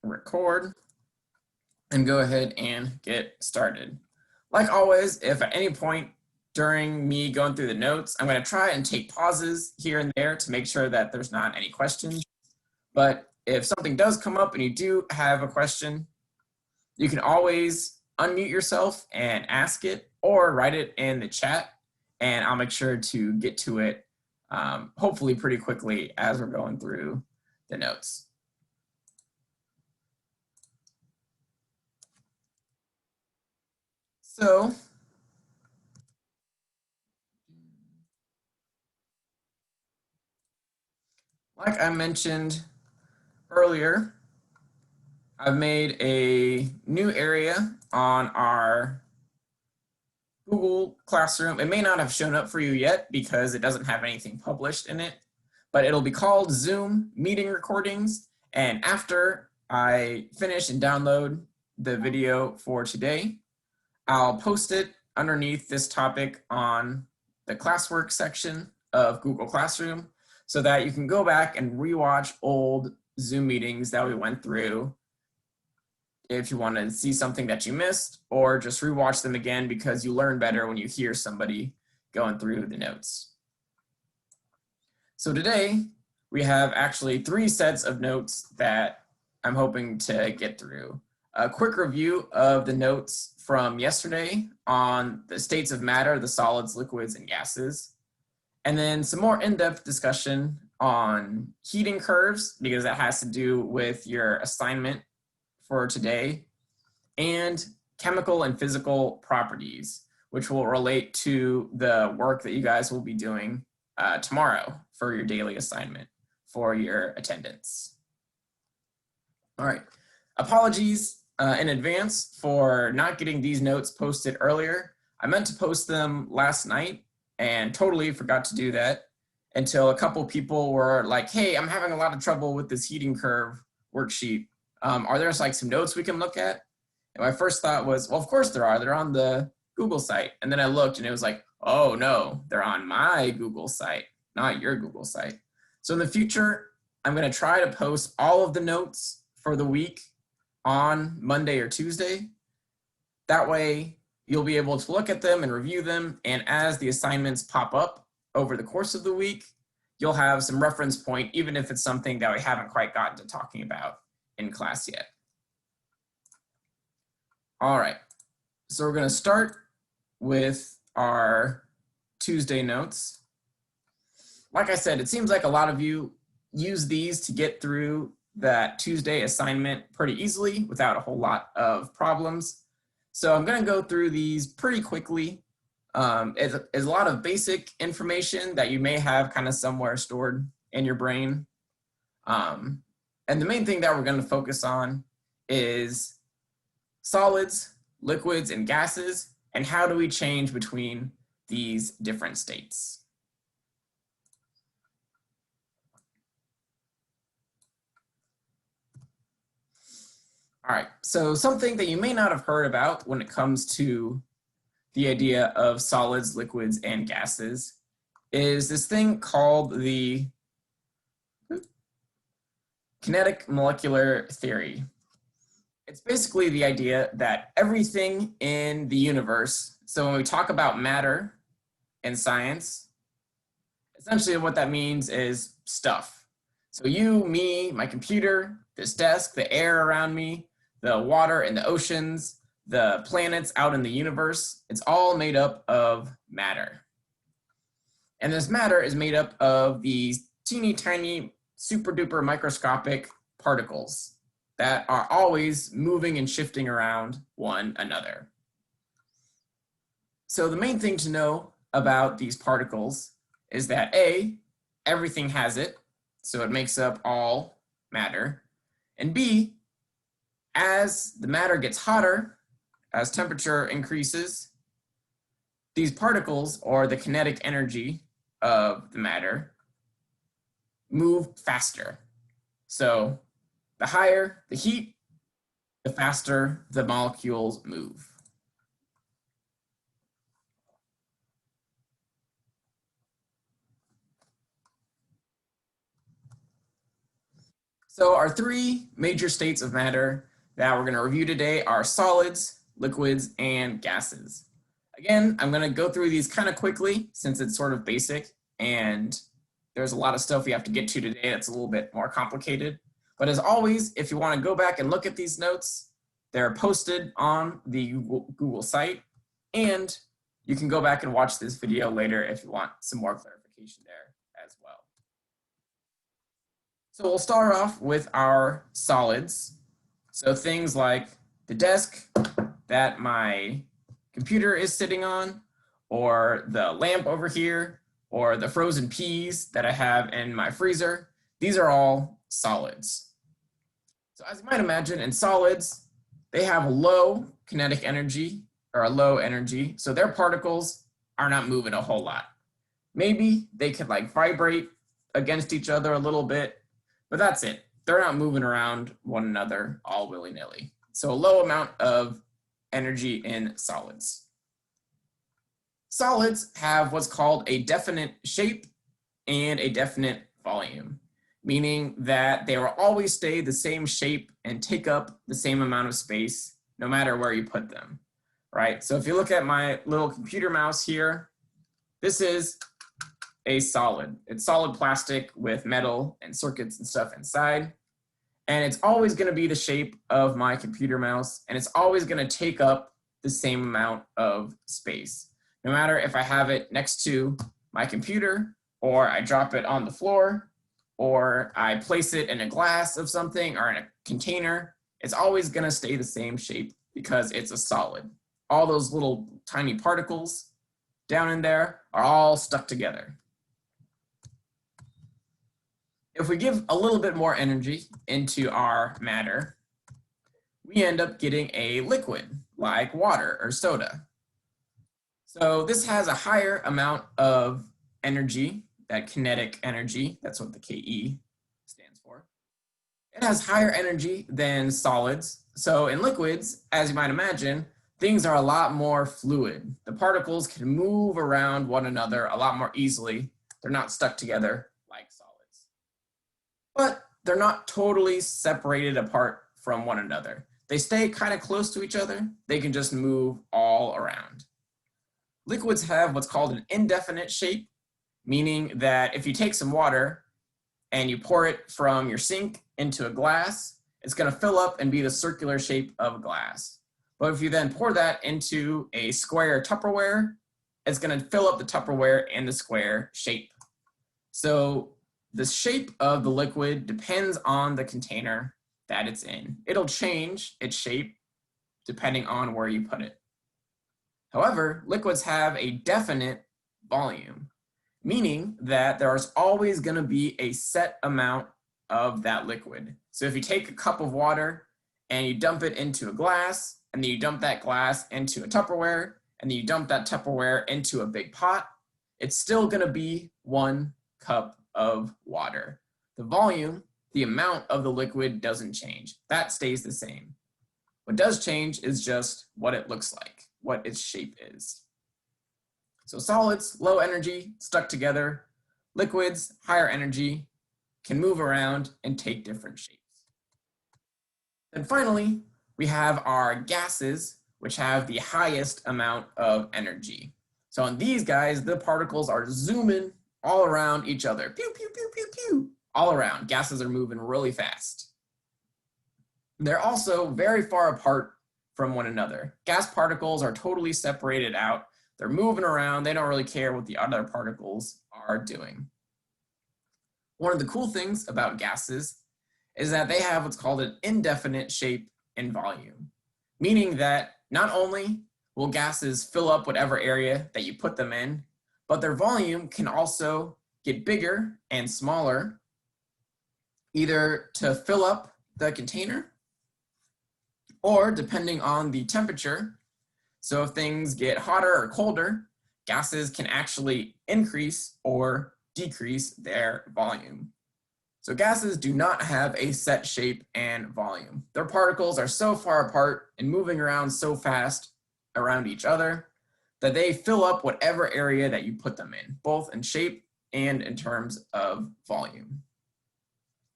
record and go ahead and get started. Like always, if at any point during me going through the notes, I'm going to try and take pauses here and there to make sure that there's not any questions. But if something does come up and you do have a question, you can always unmute yourself and ask it or write it in the chat, and I'll make sure to get to it hopefully pretty quickly as we're going through the notes. So like I mentioned earlier, I've made a new area on our Google Classroom. It may not have shown up for you yet because it doesn't have anything published in it, but it'll be called Zoom Meeting Recordings. And after I finish and download the video for today, I'll post it underneath this topic on the classwork section of Google Classroom so that you can go back and rewatch old Zoom meetings that we went through if you want to see something that you missed, or just rewatch them again because you learn better when you hear somebody going through the notes. So today we have actually 3 sets of notes that I'm hoping to get through. A quick review of the notes from yesterday on the states of matter, the solids, liquids, and gases. And then some more in-depth discussion on heating curves, because that has to do with your assignment for today, and chemical and physical properties, which will relate to the work that you guys will be doing tomorrow for your daily assignment for your attendance. All right, apologies in advance for not getting these notes posted earlier. I meant to post them last night and totally forgot to do that until a couple people were like, hey, I'm having a lot of trouble with this heating curve worksheet. Are there like some notes we can look at? And my first thought was, well, of course there are. They're on the Google site. And then I looked and it was like, oh no, they're on my Google site, not your Google site. So in the future, I'm going to try to post all of the notes for the week on Monday or Tuesday. That way you'll be able to look at them and review them. And as the assignments pop up over the course of the week, you'll have some reference point, even if it's something that we haven't quite gotten to talking about in class yet. All right, so we're going to start with our Tuesday notes. Like I said, it seems like a lot of you use these to get through that Tuesday assignment pretty easily without a whole lot of problems. So I'm going to go through these pretty quickly. It's a lot of basic information that you may have kind of somewhere stored in your brain. And the main thing that we're going to focus on is solids, liquids, and gases, and how do we change between these different states. All right, so something that you may not have heard about when it comes to the idea of solids, liquids, and gases is this thing called the Kinetic Molecular theory. It's basically the idea that everything in the universe, so when we talk about matter in science, essentially what that means is stuff. So you, me, my computer, this desk, the air around me, the water in the oceans, the planets out in the universe, it's all made up of matter. And this matter is made up of these teeny tiny, super duper microscopic particles that are always moving and shifting around one another. So the main thing to know about these particles is that A, everything has it, so it makes up all matter, and B, as the matter gets hotter, as temperature increases, these particles, or the kinetic energy of the matter, move faster. So the higher the heat, the faster the molecules move. So our three major states of matter that we're going to review today are solids, liquids, and gases. Again, I'm going to go through these kind of quickly since it's sort of basic and there's a lot of stuff we have to get to today that's a little bit more complicated. But as always, if you want to go back and look at these notes, they're posted on the Google site, and you can go back and watch this video later if you want some more clarification there as well. So we'll start off with our solids. So things like the desk that my computer is sitting on, or the lamp over here, or the frozen peas that I have in my freezer. These are all solids. So as you might imagine, in solids, they have a low kinetic energy, or a low energy, so their particles are not moving a whole lot. Maybe they could like vibrate against each other a little bit, but that's it. They're not moving around one another all willy-nilly. So a low amount of energy in solids. Solids have what's called a definite shape and a definite volume, meaning that they will always stay the same shape and take up the same amount of space no matter where you put them, right? So if you look at my little computer mouse here, this is a solid. It's solid plastic with metal and circuits and stuff inside. And it's always going to be the shape of my computer mouse, and it's always going to take up the same amount of space. No matter if I have it next to my computer, or I drop it on the floor, or I place it in a glass of something or in a container, it's always going to stay the same shape because it's a solid. All those little tiny particles down in there are all stuck together. If we give a little bit more energy into our matter, we end up getting a liquid like water or soda. So this has a higher amount of energy, that kinetic energy, that's what the KE stands for. It has higher energy than solids. So in liquids, as you might imagine, things are a lot more fluid. The particles can move around one another a lot more easily. They're not stuck together like solids. But they're not totally separated apart from one another. They stay kind of close to each other. They can just move all around. Liquids have what's called an indefinite shape, meaning that if you take some water and you pour it from your sink into a glass, it's going to fill up and be the circular shape of glass. But if you then pour that into a square Tupperware, it's going to fill up the Tupperware in the square shape. So the shape of the liquid depends on the container that it's in. It'll change its shape depending on where you put it. However, liquids have a definite volume, meaning that there's always going to be a set amount of that liquid. So if you take a cup of water and you dump it into a glass, and then you dump that glass into a Tupperware, and then you dump that Tupperware into a big pot, it's still going to be 1 cup of water. The volume, the amount of the liquid doesn't change. That stays the same. What does change is just what it looks like, what its shape is. So solids, low energy, stuck together. Liquids, higher energy, can move around and take different shapes. And finally, we have our gases, which have the highest amount of energy. So in these guys, the particles are zooming all around each other. Pew, pew, pew, pew, pew. All around. Gases are moving really fast. They're also very far apart from one another. Gas particles are totally separated out. They're moving around. They don't really care what the other particles are doing. One of the cool things about gases is that they have what's called an indefinite shape and volume, meaning that not only will gases fill up whatever area that you put them in, but their volume can also get bigger and smaller, either to fill up the container or depending on the temperature. So if things get hotter or colder, gases can actually increase or decrease their volume. So gases do not have a set shape and volume. Their particles are so far apart and moving around so fast around each other that they fill up whatever area that you put them in, both in shape and in terms of volume.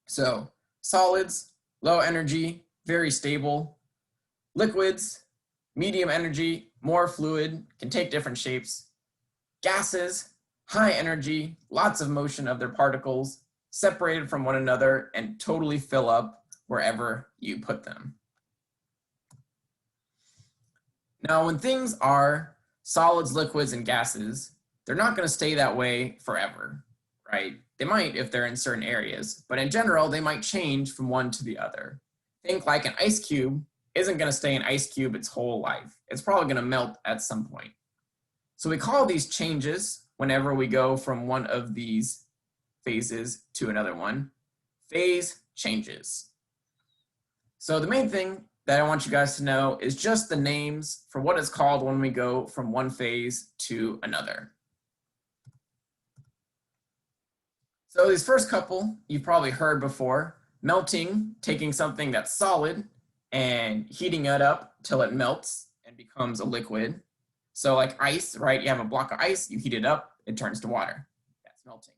So Solids, low energy, very stable. Liquids, medium energy, more fluid, can take different shapes. Gases, high energy, lots of motion of their particles, separated from one another and totally fill up wherever you put them. Now, when things are solids, liquids, and gases, they're not going to stay that way forever, right? They might if they're in certain areas, but in general, they might change from one to the other. Think like an ice cube isn't going to stay an ice cube its whole life. It's probably going to melt at some point. So we call these changes whenever we go from one of these phases to another one, phase changes. So the main thing that I want you guys to know is just the names for what it's called when we go from one phase to another. So these first couple you've probably heard before: melting, taking something that's solid and heating it up till it melts and becomes a liquid. So like ice, right? You have a block of ice, you heat it up, it turns to water. That's melting.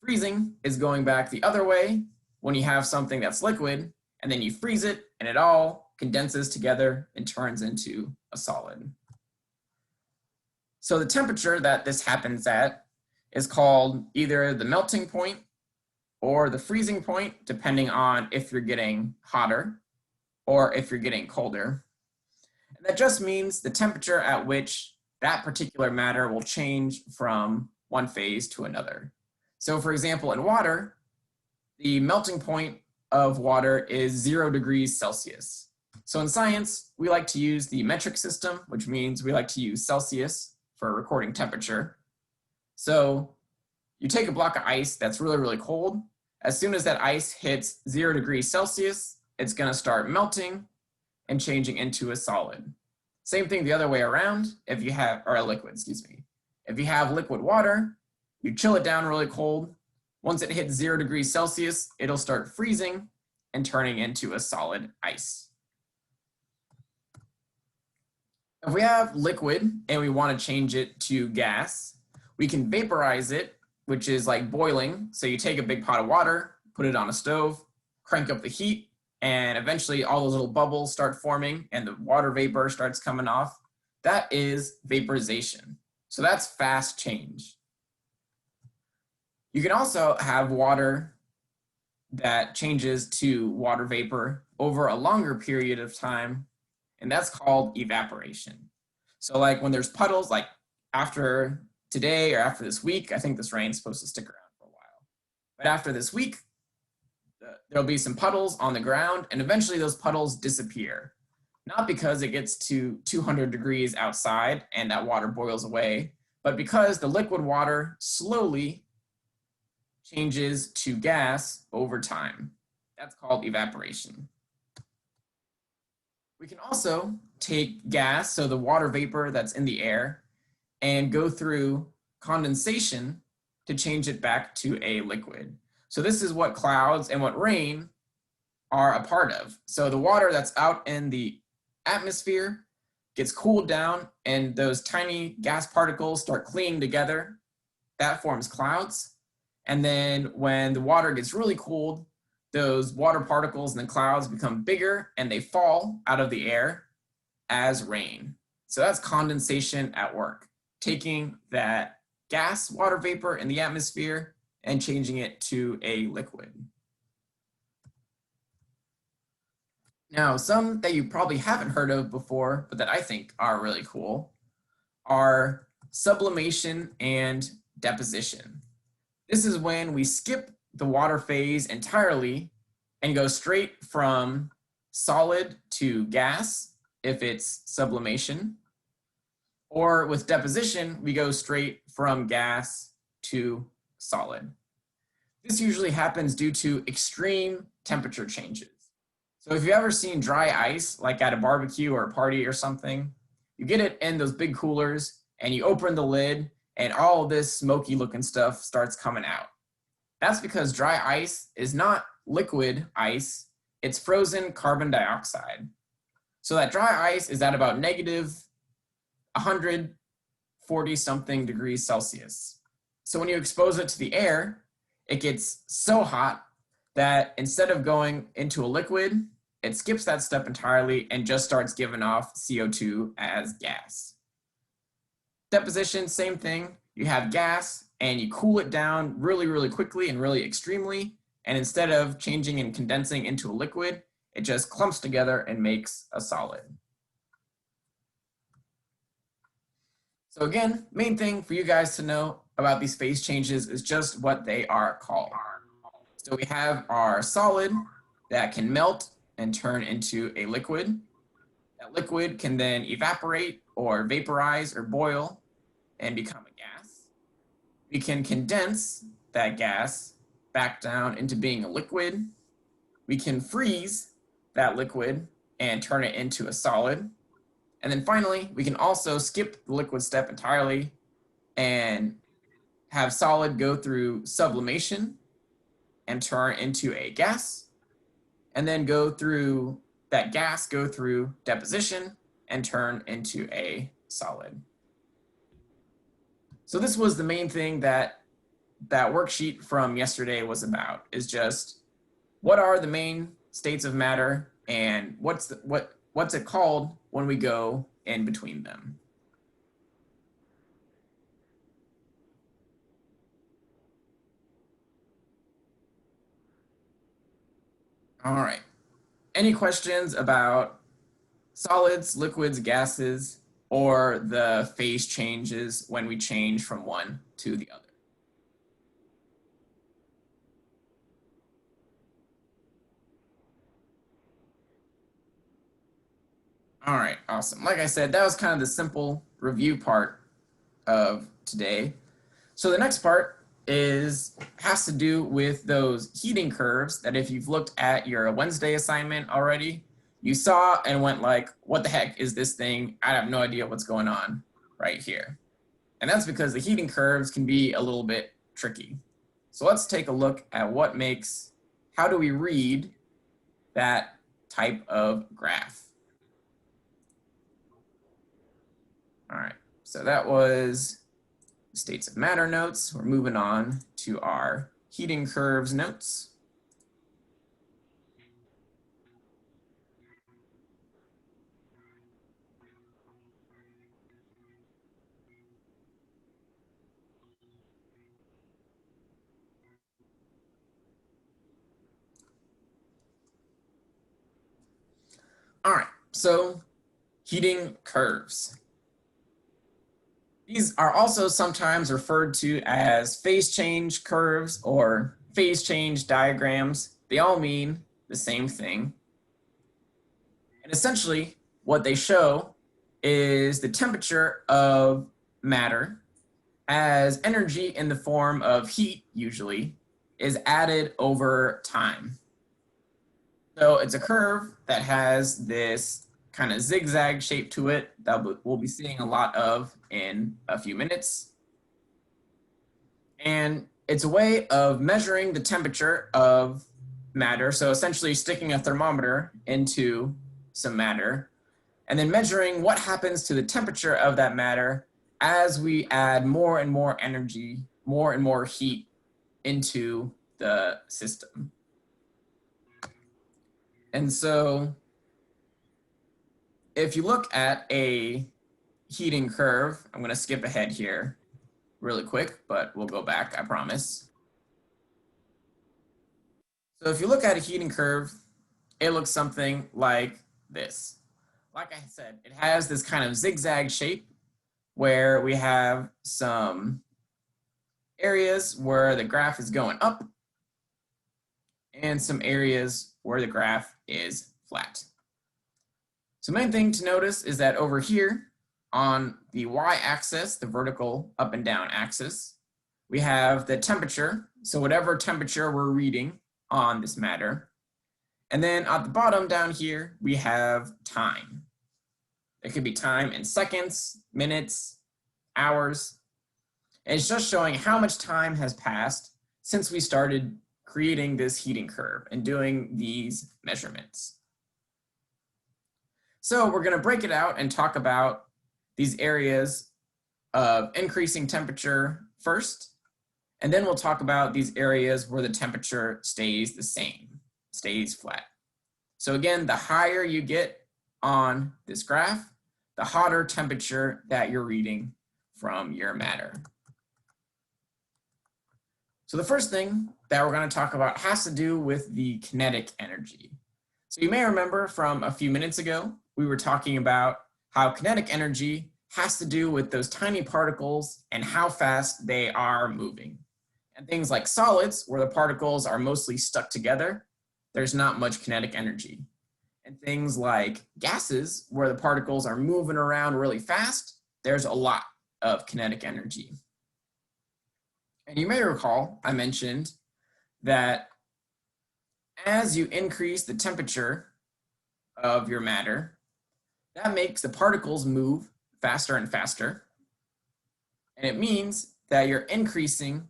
Freezing is going back the other way when you have something that's liquid and then you freeze it and it all condenses together and turns into a solid. So the temperature that this happens at is called either the melting point or the freezing point, depending on if you're getting hotter or if you're getting colder. And that just means the temperature at which that particular matter will change from one phase to another. So for example, in water, the melting point of water is 0 degrees Celsius. So in science, we like to use the metric system, which means we like to use Celsius for recording temperature. So you take a block of ice that's really, really cold. As soon as that ice hits 0 degrees Celsius, it's going to start melting and changing into a solid. Same thing the other way around if you have, or a liquid, excuse me. If you have liquid water, you chill it down really cold. Once it hits 0 degrees Celsius, it'll start freezing and turning into a solid ice. If we have liquid and we want to change it to gas, we can vaporize it, which is like boiling. So you take a big pot of water, put it on a stove, crank up the heat, and eventually all those little bubbles start forming and the water vapor starts coming off. That is vaporization. So that's fast change. You can also have water that changes to water vapor over a longer period of time, and that's called evaporation. So like when there's puddles, like after today or after this week, I think this rain's supposed to stick around for a while. But after this week, there'll be some puddles on the ground, and eventually those puddles disappear. Not because it gets to 200 degrees outside and that water boils away, but because the liquid water slowly changes to gas over time. That's called evaporation. We can also take gas, so the water vapor that's in the air, and go through condensation to change it back to a liquid. So this is what clouds and what rain are a part of. So the water that's out in the atmosphere gets cooled down and those tiny gas particles start clinging together. That forms clouds. And then when the water gets really cooled, those water particles and the clouds become bigger and they fall out of the air as rain. So that's condensation at work, taking that gas, water vapor in the atmosphere and changing it to a liquid. Now, some that you probably haven't heard of before, but that I think are really cool, are sublimation and deposition. This is when we skip the water phase entirely and go straight from solid to gas, if it's sublimation. Or with deposition, we go straight from gas to solid. This usually happens due to extreme temperature changes. So if you've ever seen dry ice, like at a barbecue or a party or something, you get it in those big coolers and you open the lid and all this smoky looking stuff starts coming out. That's because dry ice is not liquid ice, it's frozen carbon dioxide. So that dry ice is at about negative 140 something degrees Celsius. So when you expose it to the air, it gets so hot that instead of going into a liquid, it skips that step entirely and just starts giving off CO2 as gas. Deposition, same thing. You have gas and you cool it down really, really quickly and really extremely. And instead of changing and condensing into a liquid, it just clumps together and makes a solid. So again, main thing for you guys to know about these phase changes is just what they are called. So we have our solid that can melt and turn into a liquid. That liquid can then evaporate or vaporize or boil and become a gas. We can condense that gas back down into being a liquid. We can freeze that liquid and turn it into a solid. And then finally, we can also skip the liquid step entirely and have solid go through sublimation and turn into a gas, and then go through that gas, go through deposition and turn into a solid. So this was the main thing that worksheet from yesterday was about, is just what are the main states of matter and what's it called when we go in between them. All right. Any questions about solids, liquids, gases, or the phase changes when we change from one to the other? All right, awesome. Like I said, that was kind of the simple review part of today. So the next part has to do with those heating curves that if you've looked at your Wednesday assignment already, you saw and went like, what the heck is this thing? I have no idea what's going on right here. And that's because the heating curves can be a little bit tricky. So let's take a look at how do we read that type of graph? All right, so that was states of matter notes. We're moving on to our heating curves notes. All right, so heating curves. These are also sometimes referred to as phase change curves or phase change diagrams. They all mean the same thing. And essentially, what they show is the temperature of matter as energy in the form of heat, usually, is added over time. So it's a curve that has this kind of zigzag shape to it that we'll be seeing a lot of in a few minutes. And it's a way of measuring the temperature of matter. So essentially sticking a thermometer into some matter and then measuring what happens to the temperature of that matter as we add more and more energy, more and more heat into the system. And so if you look at a heating curve, I'm going to skip ahead here really quick, but we'll go back, I promise. So if you look at a heating curve, it looks something like this. Like I said, it has this kind of zigzag shape where we have some areas where the graph is going up and some areas where the graph is flat. So main thing to notice is that over here on the y-axis, the vertical up and down axis, we have the temperature. So whatever temperature we're reading on this matter. And then at the bottom down here, we have time. It could be time in seconds, minutes, hours. And it's just showing how much time has passed since we started creating this heating curve and doing these measurements. So we're going to break it out and talk about these areas of increasing temperature first, And then we'll talk about these areas where the temperature stays the same, stays flat. So again, the higher you get on this graph, the hotter temperature that you're reading from your matter. So the first thing that we're going to talk about has to do with the kinetic energy. So you may remember from a few minutes ago, we were talking about how kinetic energy has to do with those tiny particles and how fast they are moving. And things like solids, where the particles are mostly stuck together, there's not much kinetic energy. And things like gases, where the particles are moving around really fast, there's a lot of kinetic energy. And you may recall I mentioned that as you increase the temperature of your matter, that makes the particles move faster and faster. And it means that you're increasing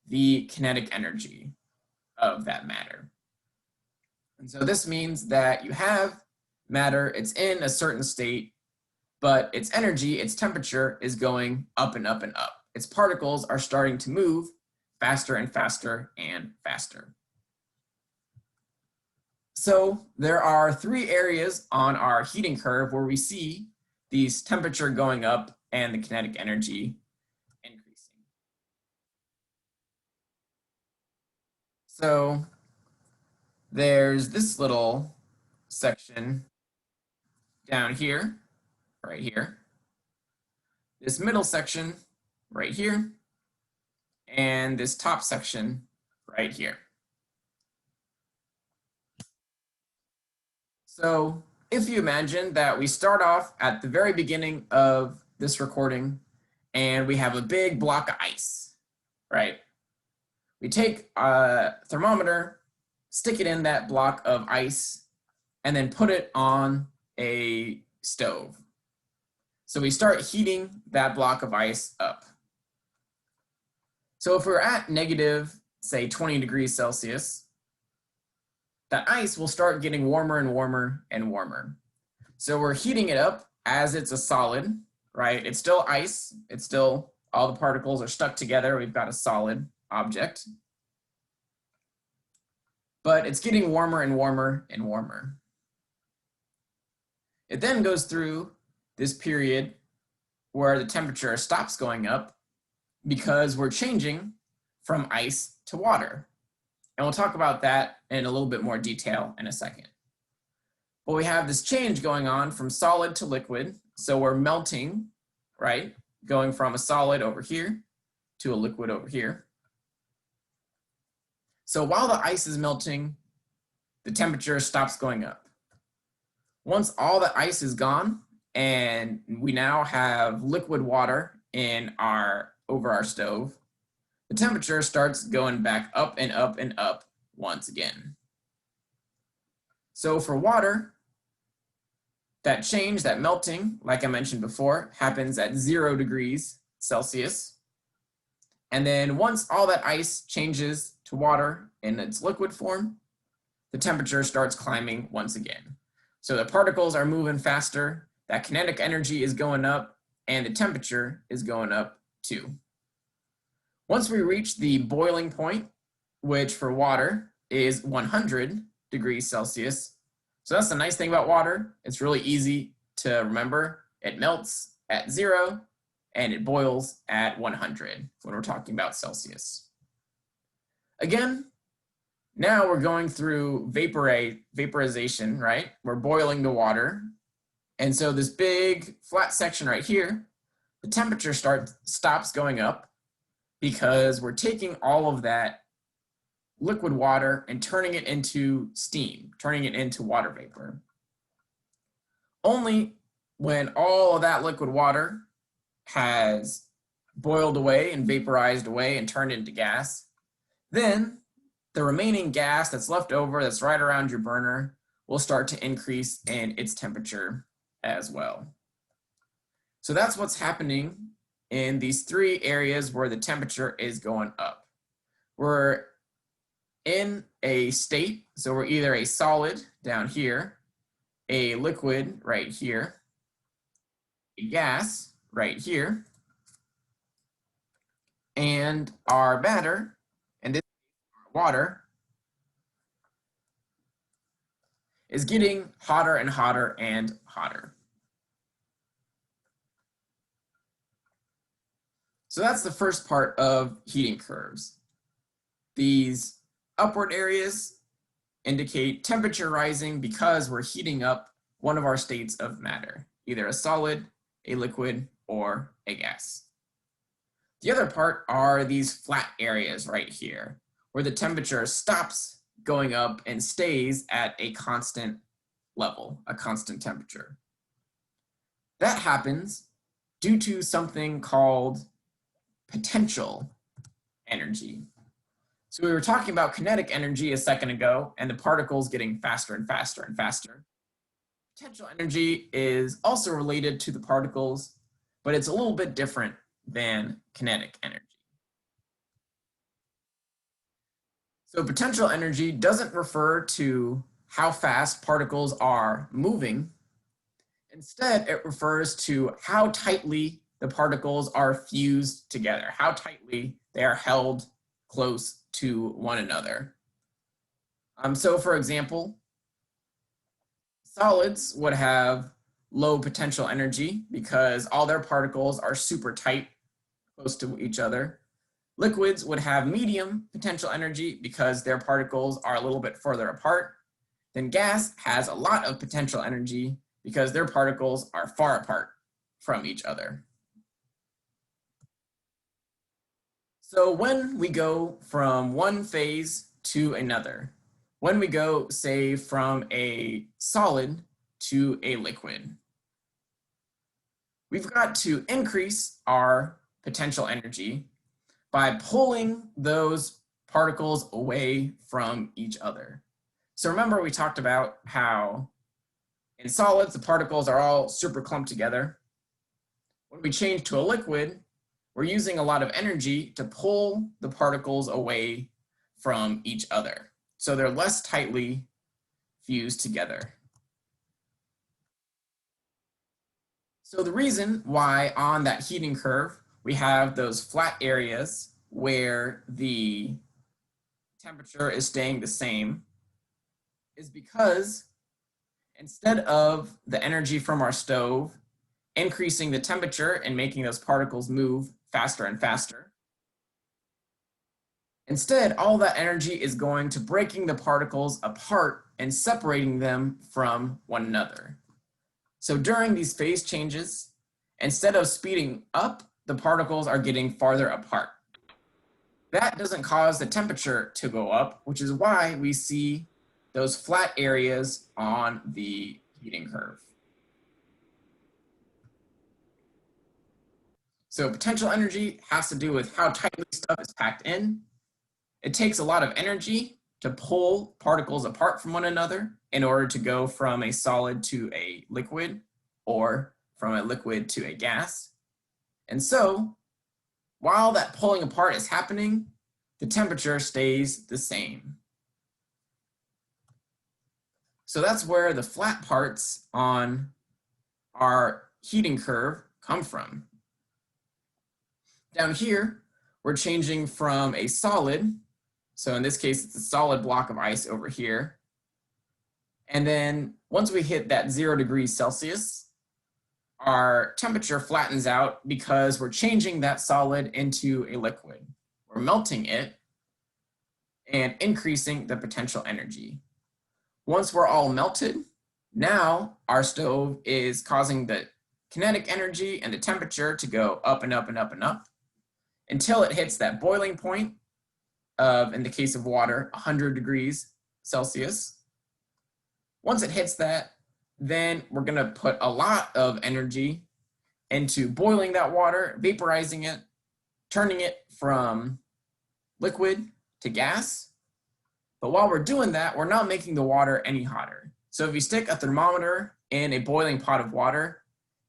the kinetic energy of that matter. And so this means that you have matter, it's in a certain state, but its energy, its temperature is going up and up and up. Its particles are starting to move faster and faster and faster. So there are three areas on our heating curve where we see these temperature going up and the kinetic energy increasing. So there's this little section down here, right here, this middle section right here, and this top section right here. So if you imagine that we start off at the very beginning of this recording and we have a big block of ice, right? We take a thermometer, stick it in that block of ice, and then put it on a stove. So we start heating that block of ice up. So if we're at negative, say 20 degrees Celsius, that ice will start getting warmer and warmer and warmer. So we're heating it up as it's a solid, right? It's still ice. It's still, all the particles are stuck together. We've got a solid object. But it's getting warmer and warmer and warmer. It then goes through this period where the temperature stops going up because we're changing from ice to water. And we'll talk about that in a little bit more detail in a second. But we have this change going on from solid to liquid. So we're melting, right? Going from a solid over here to a liquid over here. So while the ice is melting, the temperature stops going up. Once all the ice is gone and we now have liquid water over our stove, the temperature starts going back up and up and up once again. So for water, that change, that melting, like I mentioned before, happens at 0 degrees Celsius. And then once all that ice changes to water in its liquid form, the temperature starts climbing once again. So the particles are moving faster, that kinetic energy is going up, and the temperature is going up too. Once we reach the boiling point, which for water is 100 degrees Celsius, so that's the nice thing about water. It's really easy to remember. It melts at 0 and it boils at 100 when we're talking about Celsius. Again, now we're going through vaporization, right? We're boiling the water. And so this big flat section right here, the temperature stops going up because we're taking all of that liquid water and turning it into steam, turning it into water vapor. Only when all of that liquid water has boiled away and vaporized away and turned into gas, then the remaining gas that's left over, that's right around your burner, will start to increase in its temperature as well. So that's what's happening in these three areas where the temperature is going up. We're in a state, so we're either a solid down here, a liquid right here, a gas right here, and our matter, and this water, is getting hotter and hotter and hotter. So that's the first part of heating curves. These upward areas indicate temperature rising because we're heating up one of our states of matter, either a solid, a liquid, or a gas. The other part are these flat areas right here, where the temperature stops going up and stays at a constant level, a constant temperature. That happens due to something called potential energy. So we were talking about kinetic energy a second ago and the particles getting faster and faster and faster. Potential energy is also related to the particles, but it's a little bit different than kinetic energy. So potential energy doesn't refer to how fast particles are moving. Instead, it refers to how tightly the particles are fused together, how tightly they are held close to one another. So for example, solids would have low potential energy because all their particles are super tight, close to each other. Liquids would have medium potential energy because their particles are a little bit further apart. Then gas has a lot of potential energy because their particles are far apart from each other. So when we go from one phase to another, when we go, say, from a solid to a liquid, we've got to increase our potential energy by pulling those particles away from each other. So remember we talked about how in solids, the particles are all super clumped together. When we change to a liquid, we're using a lot of energy to pull the particles away from each other. So they're less tightly fused together. So the reason why on that heating curve, we have those flat areas where the temperature is staying the same is because instead of the energy from our stove increasing the temperature and making those particles move faster and faster, instead, all that energy is going to breaking the particles apart and separating them from one another. So during these phase changes, instead of speeding up, the particles are getting farther apart. That doesn't cause the temperature to go up, which is why we see those flat areas on the heating curve. So potential energy has to do with how tightly stuff is packed in. It takes a lot of energy to pull particles apart from one another in order to go from a solid to a liquid or from a liquid to a gas. And so while that pulling apart is happening, the temperature stays the same. So that's where the flat parts on our heating curve come from. Down here, we're changing from a solid, so in this case, it's a solid block of ice over here. And then once we hit that 0 degrees Celsius, our temperature flattens out because we're changing that solid into a liquid. We're melting it and increasing the potential energy. Once we're all melted, now our stove is causing the kinetic energy and the temperature to go up and up and up and up until it hits that boiling point of, in the case of water, 100 degrees Celsius. Once it hits that, then we're going to put a lot of energy into boiling that water, vaporizing it, turning it from liquid to gas. But while we're doing that, we're not making the water any hotter. So if you stick a thermometer in a boiling pot of water,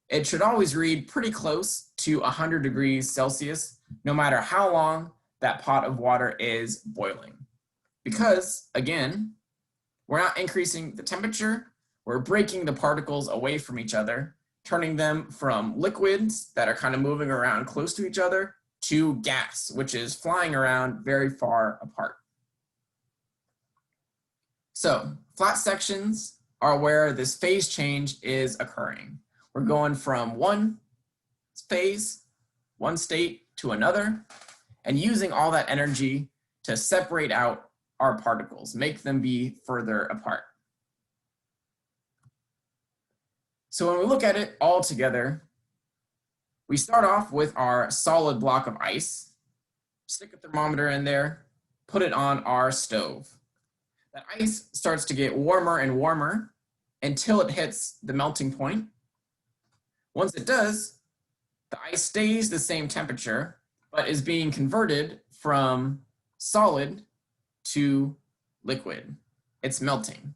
it should always read pretty close to 100 degrees Celsius, no matter how long that pot of water is boiling. Because, again, we're not increasing the temperature, we're breaking the particles away from each other, turning them from liquids that are kind of moving around close to each other to gas, which is flying around very far apart. So flat sections are where this phase change is occurring. We're going from one phase, one state to another, and using all that energy to separate out our particles, make them be further apart. So when we look at it all together, we start off with our solid block of ice, stick a thermometer in there, put it on our stove. That ice starts to get warmer and warmer until it hits the melting point. Once it does, the ice stays the same temperature, but is being converted from solid to liquid. It's melting.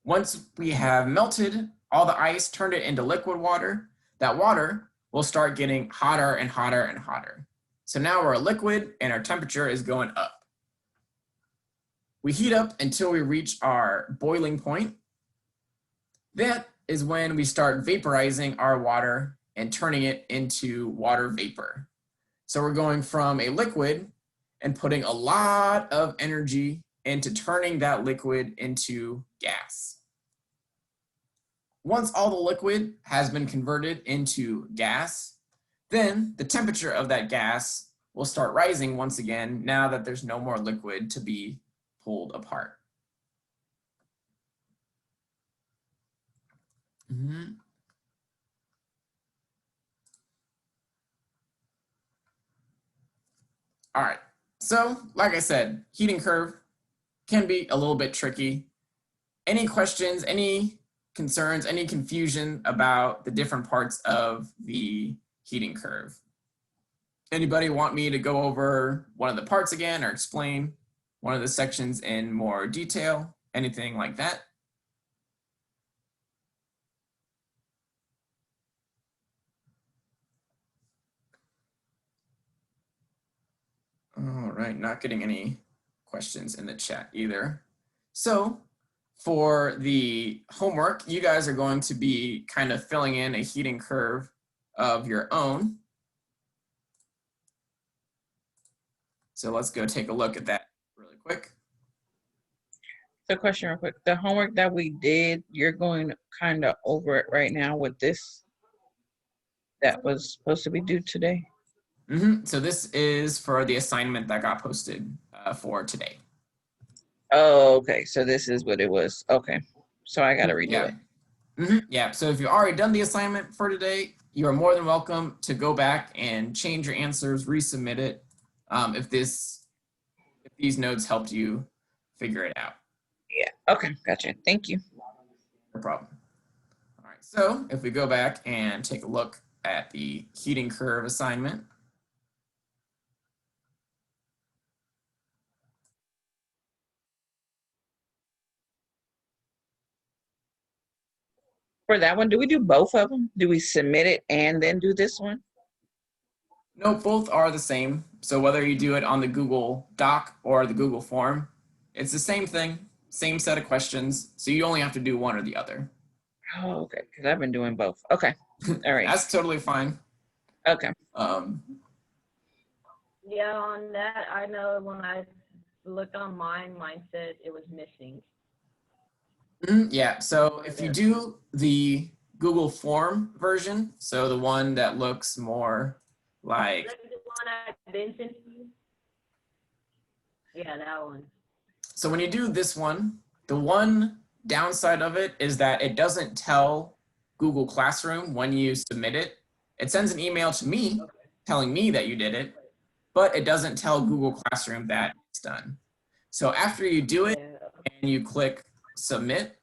Once we have melted all the ice, turned it into liquid water, that water will start getting hotter and hotter and hotter. So now we're a liquid and our temperature is going up. We heat up until we reach our boiling point. That is when we start vaporizing our water and turning it into water vapor. So we're going from a liquid and putting a lot of energy into turning that liquid into gas. Once all the liquid has been converted into gas, then the temperature of that gas will start rising once again now that there's no more liquid to be pulled apart. All right, so like I said, heating curve can be a little bit tricky. Any questions, any concerns, any confusion about the different parts of the heating curve? Anybody want me to go over one of the parts again or explain one of the sections in more detail? Anything like that? All right, not getting any questions in the chat either. So for the homework, you guys are going to be kind of filling in a heating curve of your own. So let's go take a look at that really quick. So question real quick, the homework that we did, you're going kind of over it right now with this that was supposed to be due today? So this is for the assignment that got posted for today. Oh, okay. So this is what it was. Okay. So I got to redo it. Yeah. So if you've already done the assignment for today, you are more than welcome to go back and change your answers, resubmit it, if these notes helped you figure it out. Yeah. Okay. Gotcha. Thank you. No problem. All right. So if we go back and take a look at the heating curve assignment. For that one, do we do both of them? Do we submit it and then do this one? No, both are the same. So whether you do it on the Google Doc or the Google form, it's the same thing, same set of questions. So you only have to do one or the other. Oh, okay. Because I've been doing both. Okay. All right. That's totally fine. Okay. Yeah, on that, I know when I looked on mine said it was missing. Yeah, so if you do the Google form version, so the one that looks more like... The one I've been sent to you? Yeah, that one. So when you do this one, the one downside of it is that it doesn't tell Google Classroom when you submit it. It sends an email to me telling me that you did it, but it doesn't tell Google Classroom that it's done. So after you do it and you click submit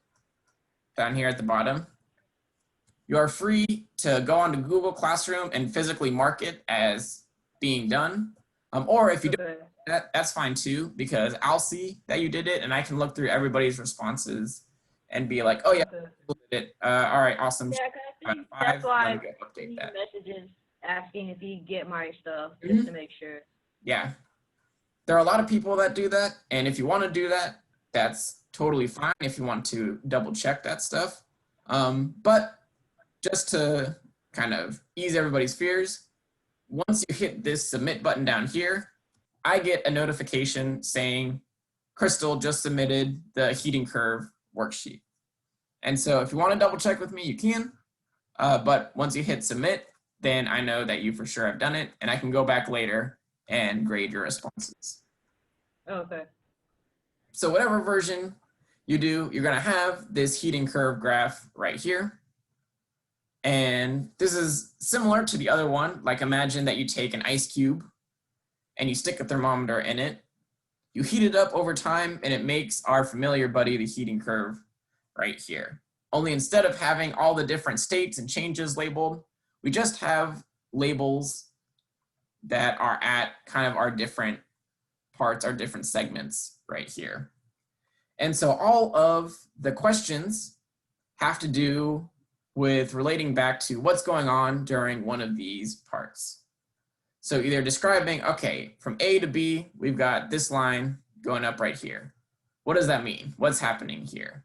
down here at the bottom, you are free to go onto Google Classroom and physically mark it as being done. Or if you don't, that's fine too, because I'll see that you did it and I can look through everybody's responses and be like, oh yeah, I did it. All right, awesome. Yeah, that's why I send messages asking if you get my stuff, just to make sure. Yeah. There are a lot of people that do that, and if you want to do that, that's totally fine if you want to double check that stuff. But just to kind of ease everybody's fears, once you hit this submit button down here, I get a notification saying Crystal just submitted the heating curve worksheet. And so if you want to double check with me, you can. But once you hit submit, then I know that you for sure have done it, and I can go back later and grade your responses. Okay. So whatever version you do, you're going to have this heating curve graph right here. And this is similar to the other one. Like imagine that you take an ice cube and you stick a thermometer in it. You heat it up over time and it makes our familiar buddy, the heating curve right here. Only instead of having all the different states and changes labeled, we just have labels that are at kind of our different parts, our different segments right here. And so all of the questions have to do with relating back to what's going on during one of these parts. So either describing, okay, from A to B, we've got this line going up right here. What does that mean? What's happening here?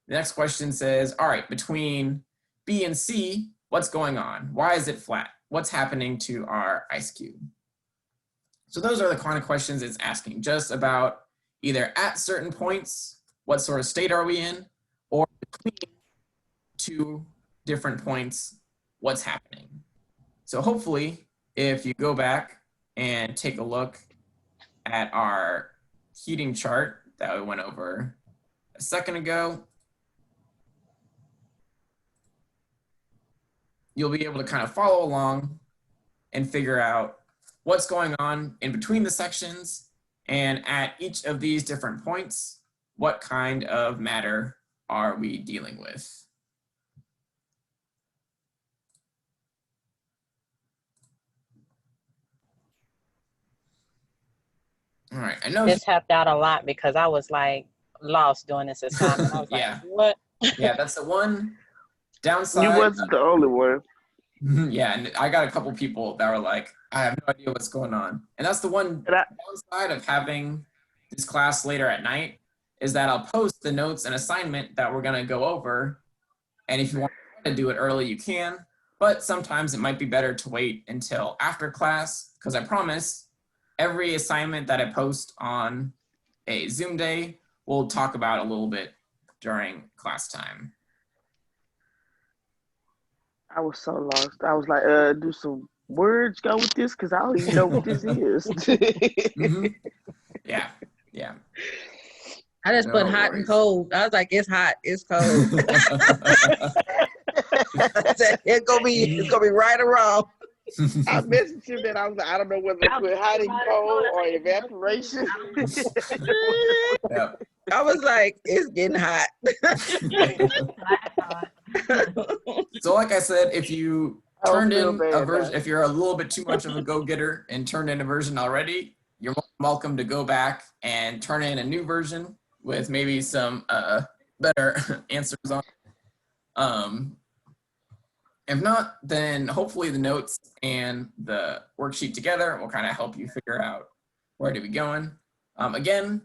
The next question says, all right, between B and C, what's going on? Why is it flat? What's happening to our ice cube? So those are the kind of questions it's asking, just about either at certain points, what sort of state are we in, or between two different points, what's happening. So hopefully, if you go back and take a look at our heating chart that we went over a second ago, you'll be able to kind of follow along and figure out what's going on in between the sections, and at each of these different points, what kind of matter are we dealing with? All right, I know. This helped out a lot because I was like lost doing this assignment. I was Yeah. like, what? Yeah, that's the one downside. You wasn't the only one. Yeah, and I got a couple people that were like, I have no idea what's going on. And that's the one downside of having this class later at night, is that I'll post the notes and assignment that we're going to go over. And if you want to do it early, you can. But sometimes it might be better to wait until after class, because I promise every assignment that I post on a Zoom day, we'll talk about a little bit during class time. I was so lost. I was like, do some words go with this? Because I don't even know what this is. Mm-hmm. Yeah, yeah. I just put hot and cold. I was like, it's hot, it's cold. I said, it's gonna be right or wrong. I messaged him that I was like, I don't know whether to put hot and cold or evaporation. Yeah. I was like, it's getting hot. So like I said, if you turned in bad, a version, if you're a little bit too much of a go-getter and turned in a version already, you're welcome to go back and turn in a new version with maybe some better answers on. If not, then hopefully the notes and the worksheet together will kind of help you figure out where to be going. Again,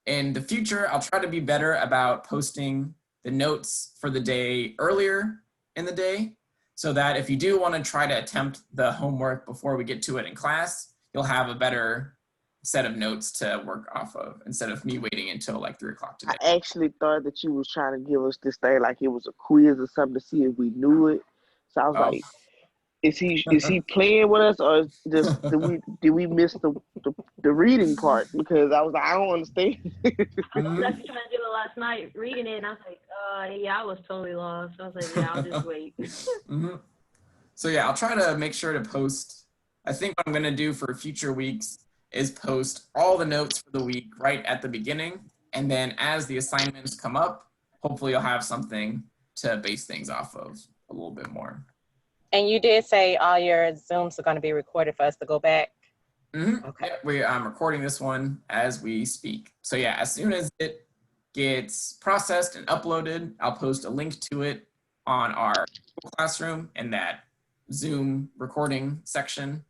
in the future, I'll try to be better about posting the notes for the day earlier in the day, so that if you do want to try to attempt the homework before we get to it in class, you'll have a better set of notes to work off of instead of me waiting until like 3 o'clock today. I actually thought that you was trying to give us this thing like it was a quiz or something to see if we knew it. So I was like, is he playing with us, or just did we miss the reading part? Because I was like, I don't understand. I was actually trying to do it last night, reading it, and I was like, yeah, I was totally lost. I was like, yeah, I'll just wait. Mm-hmm. So yeah, I'll try to make sure to post. I think what I'm going to do for future weeks is post all the notes for the week right at the beginning, and then as the assignments come up, hopefully you'll have something to base things off of a little bit more. And you did say all your Zooms are going to be recorded for us to go back? Mm-hmm. Okay. Yeah, I'm recording this one as we speak. So yeah, as soon as it gets processed and uploaded, I'll post a link to it on our classroom in that Zoom recording section.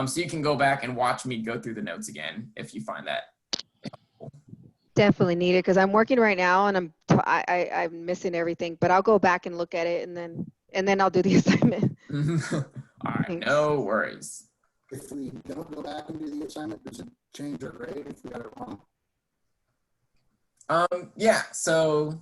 So you can go back and watch me go through the notes again if you find that helpful. Definitely need it, because I'm working right now and I'm missing everything, but I'll go back and look at it and then I'll do the assignment. All right, Thanks. no worries. If we don't go back and do the assignment, does it change our grade if we got it wrong? Yeah, so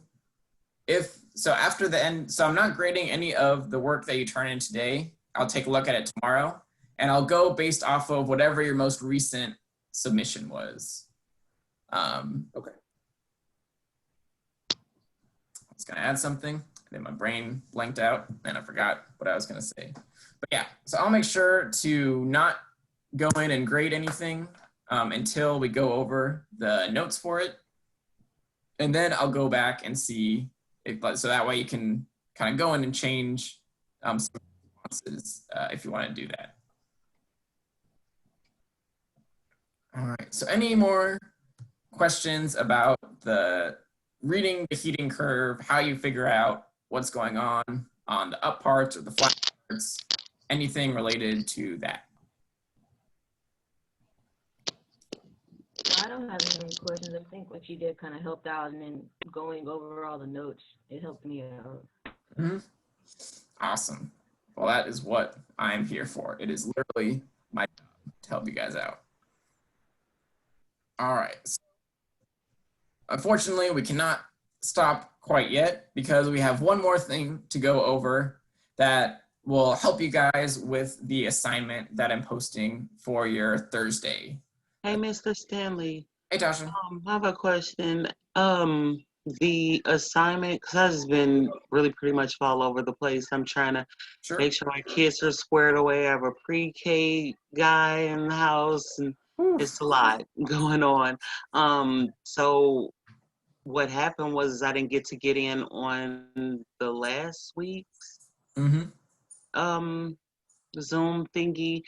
after the end, so I'm not grading any of the work that you turn in today. I'll take a look at it tomorrow, and I'll go based off of whatever your most recent submission was. Okay. I was gonna add something, and then my brain blanked out, and I forgot what I was gonna say. But yeah, so I'll make sure to not go in and grade anything until we go over the notes for it. And then I'll go back and see if, so that way you can kind of go in and change some responses if you want to do that. All right, so any more questions about the reading the heating curve, how you figure out what's going on the up parts or the flat parts, anything related to that? I don't have any questions. I think what you did kind of helped out, and then going over all the notes, it helped me out. Mm-hmm. Awesome. Well, that is what I'm here for. It is literally my job to help you guys out. All right. So, unfortunately, we cannot stop quite yet because we have one more thing to go over that will help you guys with the assignment that I'm posting for your Thursday. Hey, Mr. Stanley. Hey, Tasha. I have a question. The assignment, because I've just been really pretty much all over the place. I'm trying to Sure. make sure my kids are squared away. I have a pre-K guy in the house, and it's a lot going on. So what happened was I didn't get to get in on the last week's Zoom thingy,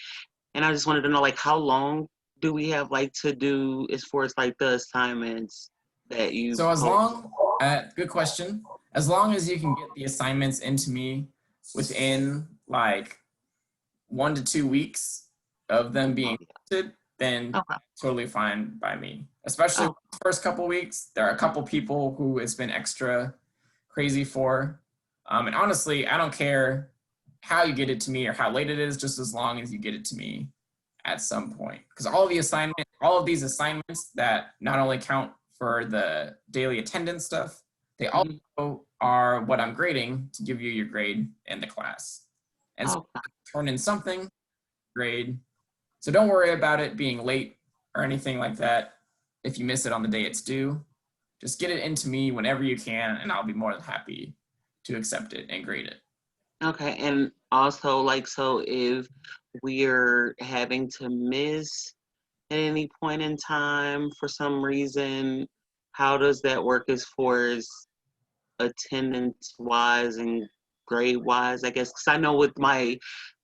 and I just wanted to know, like, how long do we have, like, to do as far as, like, the assignments that you So as long, good question. As long as you can get the assignments into me within like 1 to 2 weeks of them being posted, then totally fine by me. Especially the first couple weeks, there are a couple people who it's been extra crazy for. And honestly, I don't care how you get it to me or how late it is, just as long as you get it to me at some point. Because all of these assignments that not only count for the daily attendance stuff, they also are what I'm grading to give you your grade in the class. And so turn in something, grade. So don't worry about it being late or anything like that. If you miss it on the day it's due, just get it into me whenever you can, and I'll be more than happy to accept it and grade it. Okay, and also, like, so if we're having to miss at any point in time for some reason, how does that work as far as attendance-wise and grade-wise, I guess? Because I know with my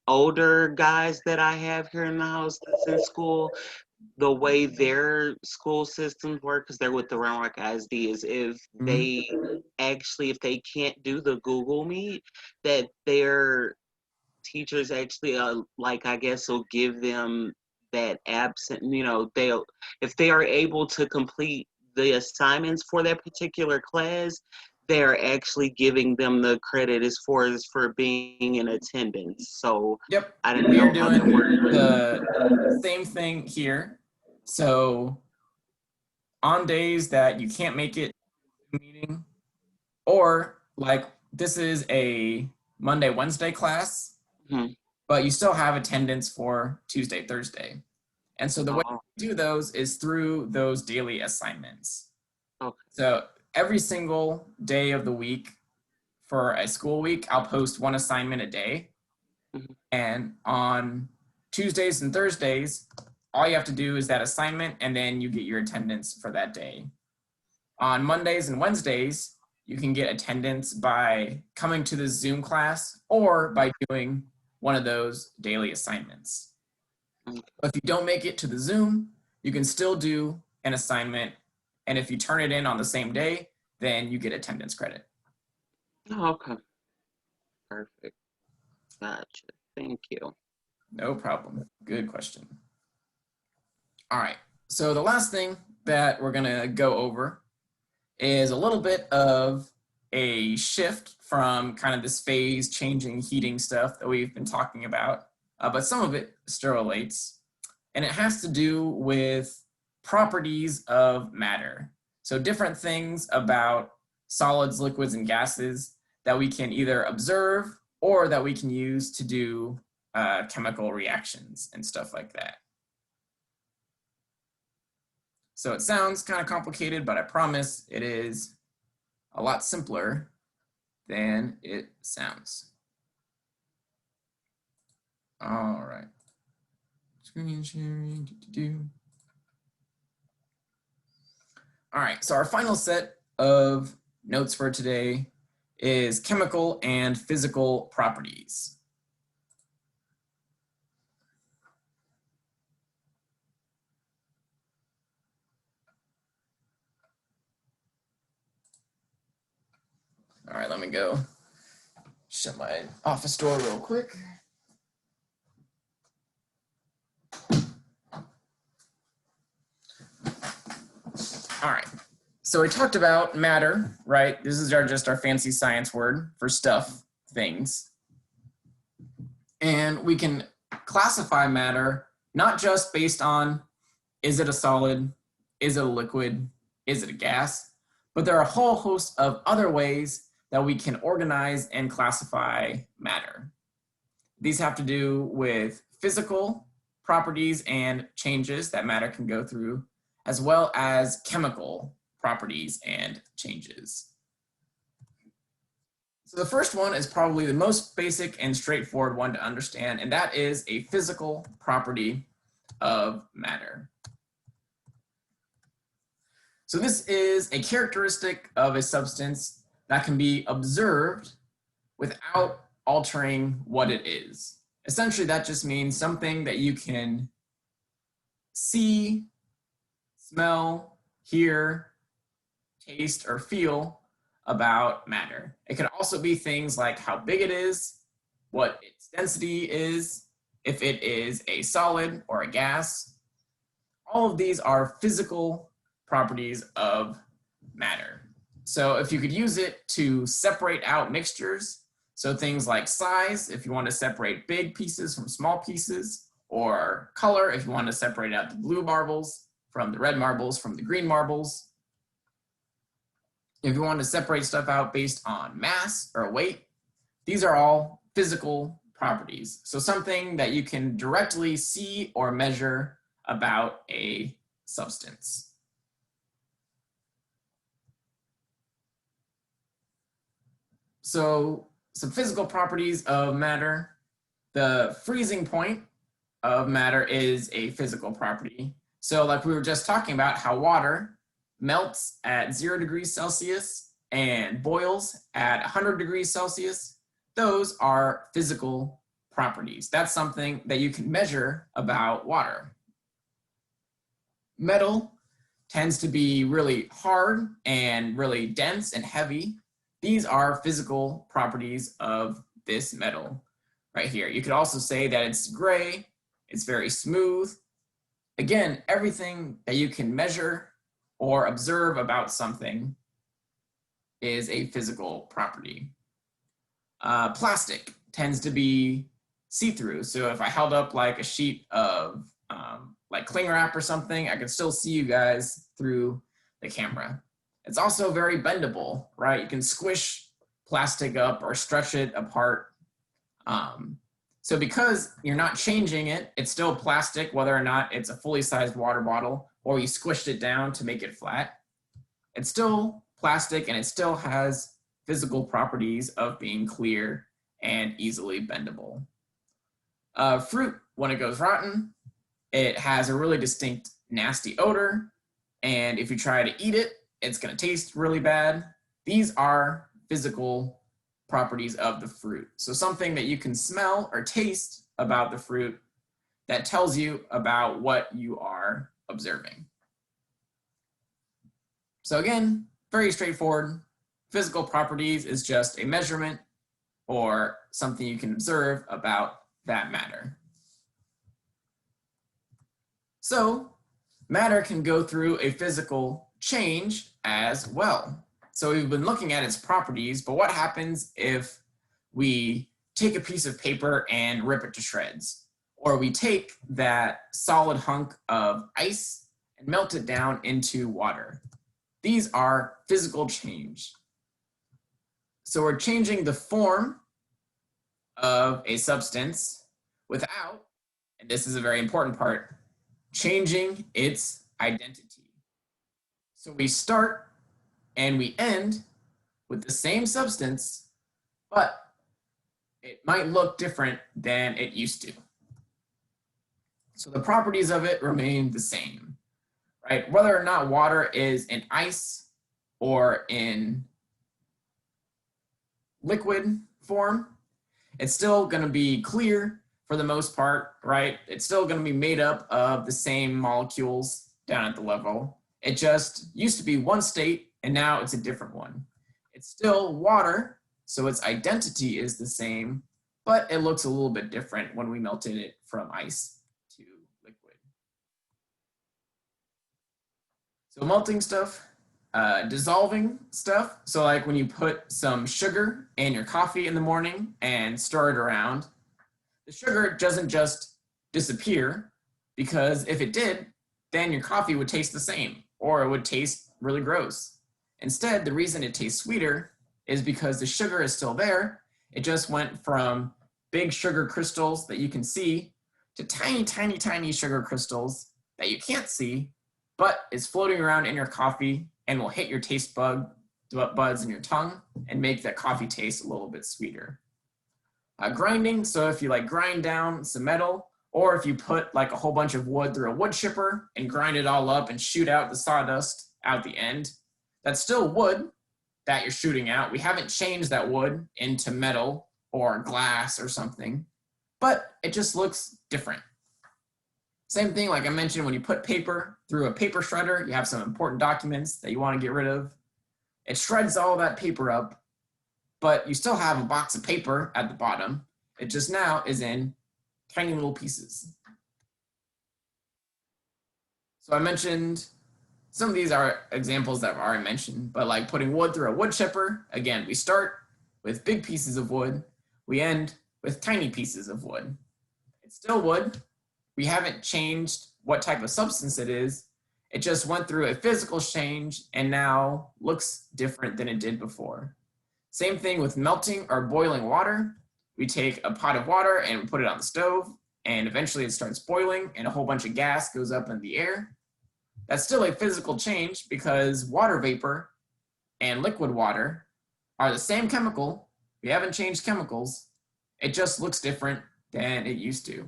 older guys that I have here in the house that's in school, the way their school systems work, because they're with the Round Rock ISD, is if they actually, if they can't do the Google Meet, that their teachers actually, like, I guess, will give them that absent, you know, they'll, if they are able to complete the assignments for that particular class, they're actually giving them the credit as far as for being in attendance. So yep, I didn't we are know how that doing worked. the same thing here. So on days that you can't make it to the meeting, or like this is a Monday, Wednesday class, but you still have attendance for Tuesday, Thursday. And so the way we do those is through those daily assignments. So every single day of the week for a school week, I'll post one assignment a day. And on Tuesdays and Thursdays, all you have to do is that assignment, and then you get your attendance for that day. On Mondays and Wednesdays, you can get attendance by coming to the Zoom class or by doing one of those daily assignments. But if you don't make it to the Zoom, you can still do an assignment. And if you turn it in on the same day, then you get attendance credit. Oh, okay. Perfect. Gotcha. Thank you. No problem. Good question. All right. So the last thing that we're going to go over is a little bit of a shift from kind of this phase changing heating stuff that we've been talking about but some of it still relates. And it has to do with properties of matter. So different things about solids, liquids, and gases that we can either observe or that we can use to do chemical reactions and stuff like that. So it sounds kind of complicated, but I promise it is a lot simpler than it sounds. All right. Screen sharing. All right, so our final set of notes for today is chemical and physical properties. All right, let me go shut my office door real quick. All right, so we talked about matter, right? This is just our fancy science word for stuff, things. And we can classify matter not just based on, is it a solid, is it a liquid, is it a gas, but there are a whole host of other ways that we can organize and classify matter. These have to do with physical properties and changes that matter can go through, as well as chemical properties and changes. So the first one is probably the most basic and straightforward one to understand, and that is a physical property of matter. So this is a characteristic of a substance that can be observed without altering what it is. Essentially, that just means something that you can see, smell, hear, taste, or feel about matter. It can also be things like how big it is, what its density is, if it is a solid or a gas. All of these are physical properties of matter. So if you could use it to separate out mixtures, so things like size, if you want to separate big pieces from small pieces, or color, if you want to separate out the blue marbles from the red marbles from the green marbles. If you want to separate stuff out based on mass or weight, these are all physical properties. So something that you can directly see or measure about a substance. So some physical properties of matter. The freezing point of matter is a physical property. So like we were just talking about how water melts at 0 degrees Celsius and boils at 100 degrees Celsius. Those are physical properties. That's something that you can measure about water. Metal tends to be really hard and really dense and heavy. These are physical properties of this metal right here. You could also say that it's gray, it's very smooth. Again, everything that you can measure or observe about something is a physical property. Plastic tends to be see-through. So if I held up like a sheet of like cling wrap or something, I could still see you guys through the camera. It's also very bendable, right? You can squish plastic up or stretch it apart. So because you're not changing it, it's still plastic, whether or not it's a fully sized water bottle or you squished it down to make it flat. It's still plastic and it still has physical properties of being clear and easily bendable. Fruit, when it goes rotten, it has a really distinct nasty odor. And if you try to eat it, it's going to taste really bad. These are physical properties of the fruit. So something that you can smell or taste about the fruit that tells you about what you are observing. So again, very straightforward. Physical properties is just a measurement or something you can observe about that matter. So matter can go through a physical change as well. So we've been looking at its properties, but what happens if we take a piece of paper and rip it to shreds? or we take that solid hunk of ice and melt it down into water. These are physical change. So we're changing the form of a substance without, and this is a very important part, changing its identity. So we start and we end with the same substance, but it might look different than it used to. So the properties of it remain the same, right? Whether or not water is in ice or in liquid form, it's still going to be clear for the most part, right? It's still going to be made up of the same molecules down at the level. It just used to be one state and now it's a different one. It's still water, so its identity is the same, but it looks a little bit different when we melted it from ice to liquid. So melting stuff, dissolving stuff. So like when you put some sugar in your coffee in the morning and stir it around, the sugar doesn't just disappear, because if it did, then your coffee would taste the same, or it would taste really gross. Instead, the reason it tastes sweeter is because the sugar is still there. It just went from big sugar crystals that you can see to tiny, tiny, tiny sugar crystals that you can't see, but is floating around in your coffee and will hit your taste buds in your tongue and make that coffee taste a little bit sweeter. Grinding, so if you like grind down some metal, or if you put like a whole bunch of wood through a wood chipper and grind it all up and shoot out the sawdust out the end, that's still wood that you're shooting out. We haven't changed that wood into metal or glass or something, but it just looks different. Same thing, like I mentioned, when you put paper through a paper shredder, you have some important documents that you want to get rid of. It shreds all that paper up, but you still have a box of paper at the bottom. It just now is in tiny little pieces. So I mentioned some of these are examples that I've already mentioned, but like putting wood through a wood chipper, again, we start with big pieces of wood, we end with tiny pieces of wood. It's still wood. We haven't changed what type of substance it is. It just went through a physical change and now looks different than it did before. Same thing with melting or boiling water. We take a pot of water and we put it on the stove, and eventually it starts boiling and a whole bunch of gas goes up in the air. That's still a physical change because water vapor and liquid water are the same chemical. We haven't changed chemicals. It just looks different than it used to.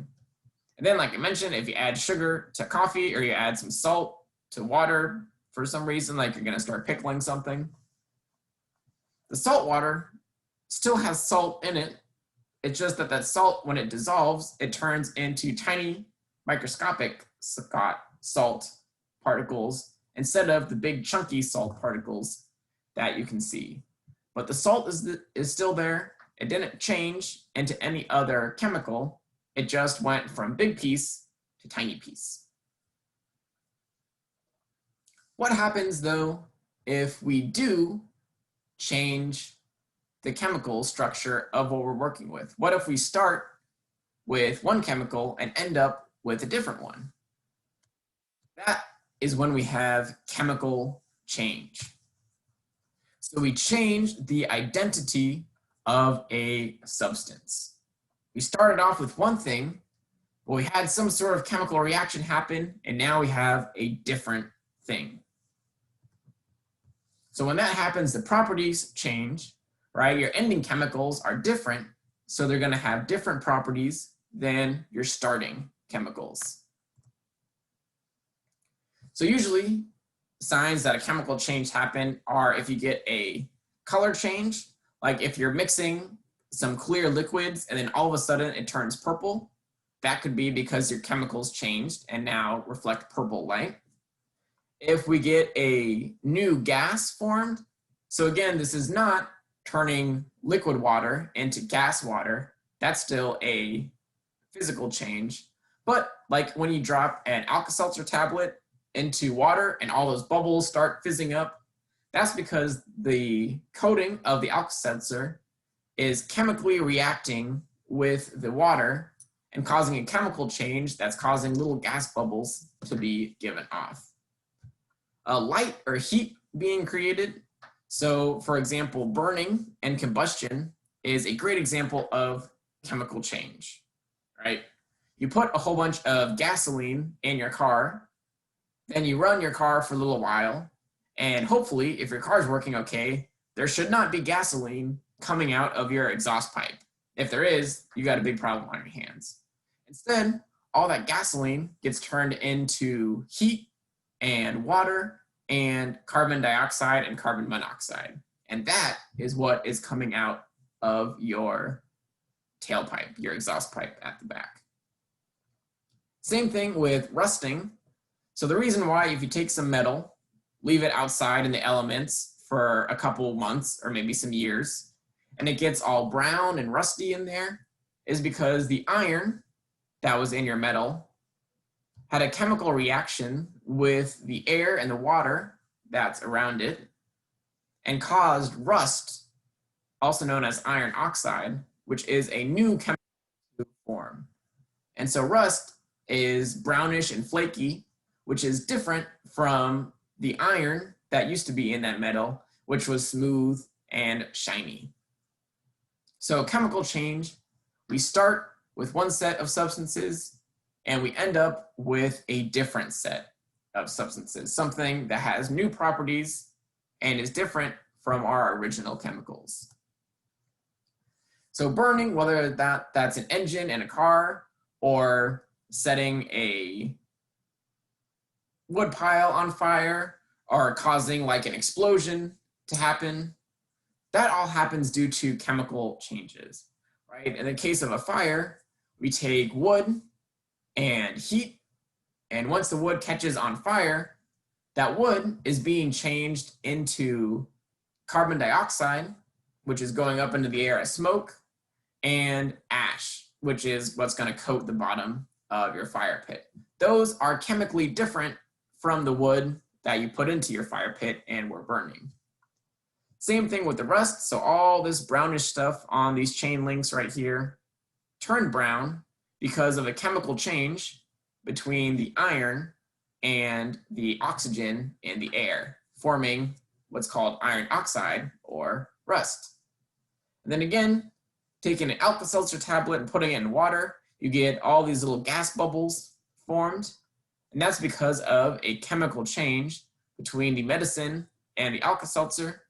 And then, like I mentioned, if you add sugar to coffee or you add some salt to water for some reason, like you're going to start pickling something, the salt water still has salt in it. It's just that that salt, when it dissolves, it turns into tiny microscopic salt particles instead of the big chunky salt particles that you can see. But the salt is still there. It didn't change into any other chemical. It just went from big piece to tiny piece. What happens though if we do change the chemical structure of what we're working with? What if we start with one chemical and end up with a different one? That is when we have chemical change. So we change the identity of a substance. We started off with one thing, but we had some sort of chemical reaction happen, and now we have a different thing. So when that happens, the properties change, right? Your ending chemicals are different, so they're going to have different properties than your starting chemicals. So usually, signs that a chemical change happen are if you get a color change, like if you're mixing some clear liquids and then all of a sudden it turns purple. That could be because your chemicals changed and now reflect purple light. If we get a new gas formed, so again, this is not turning liquid water into gas water. That's still a physical change. But like when you drop an Alka-Seltzer tablet into water and all those bubbles start fizzing up, that's because the coating of the Alka-Seltzer is chemically reacting with the water and causing a chemical change that's causing little gas bubbles to be given off. Light or heat being created. So for example, burning and combustion is a great example of chemical change, right? You put a whole bunch of gasoline in your car, then you run your car for a little while, and hopefully, if your car is working okay, there should not be gasoline coming out of your exhaust pipe. If there is, you got a big problem on your hands. Instead, all that gasoline gets turned into heat and water and carbon dioxide and carbon monoxide. And that is what is coming out of your tailpipe, your exhaust pipe at the back. Same thing with rusting. So the reason why, if you take some metal, leave it outside in the elements for a couple months or maybe some years, and it gets all brown and rusty in there, is because the iron that was in your metal had a chemical reaction with the air and the water that's around it and caused rust, also known as iron oxide, which is a new chemical form. And so rust is brownish and flaky, which is different from the iron that used to be in that metal, which was smooth and shiny. So chemical change, we start with one set of substances and we end up with a different set of substances, something that has new properties and is different from our original chemicals. So burning, whether that's an engine in a car or setting a wood pile on fire or causing like an explosion to happen, that all happens due to chemical changes, right? In the case of a fire, we take wood and heat, and once the wood catches on fire, that wood is being changed into carbon dioxide, which is going up into the air as smoke, and ash, which is what's going to coat the bottom of your fire pit. Those are chemically different from the wood that you put into your fire pit and were burning. Same thing with the rust. So all this brownish stuff on these chain links right here turned brown because of a chemical change between the iron and the oxygen in the air, forming what's called iron oxide or rust. And then again, taking an Alka-Seltzer tablet and putting it in water, you get all these little gas bubbles formed. And that's because of a chemical change between the medicine and the Alka-Seltzer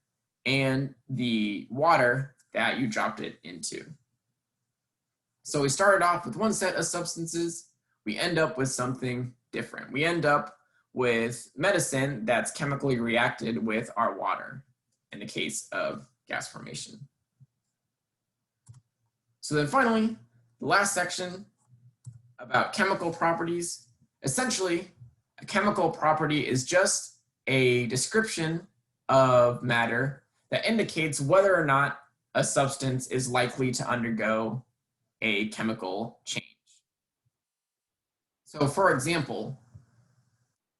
and the water that you dropped it into. So we started off with one set of substances, we end up with something different. We end up with medicine that's chemically reacted with our water in the case of gas formation. So then finally, the last section about chemical properties. Essentially, a chemical property is just a description of matter that indicates whether or not a substance is likely to undergo a chemical change. So for example,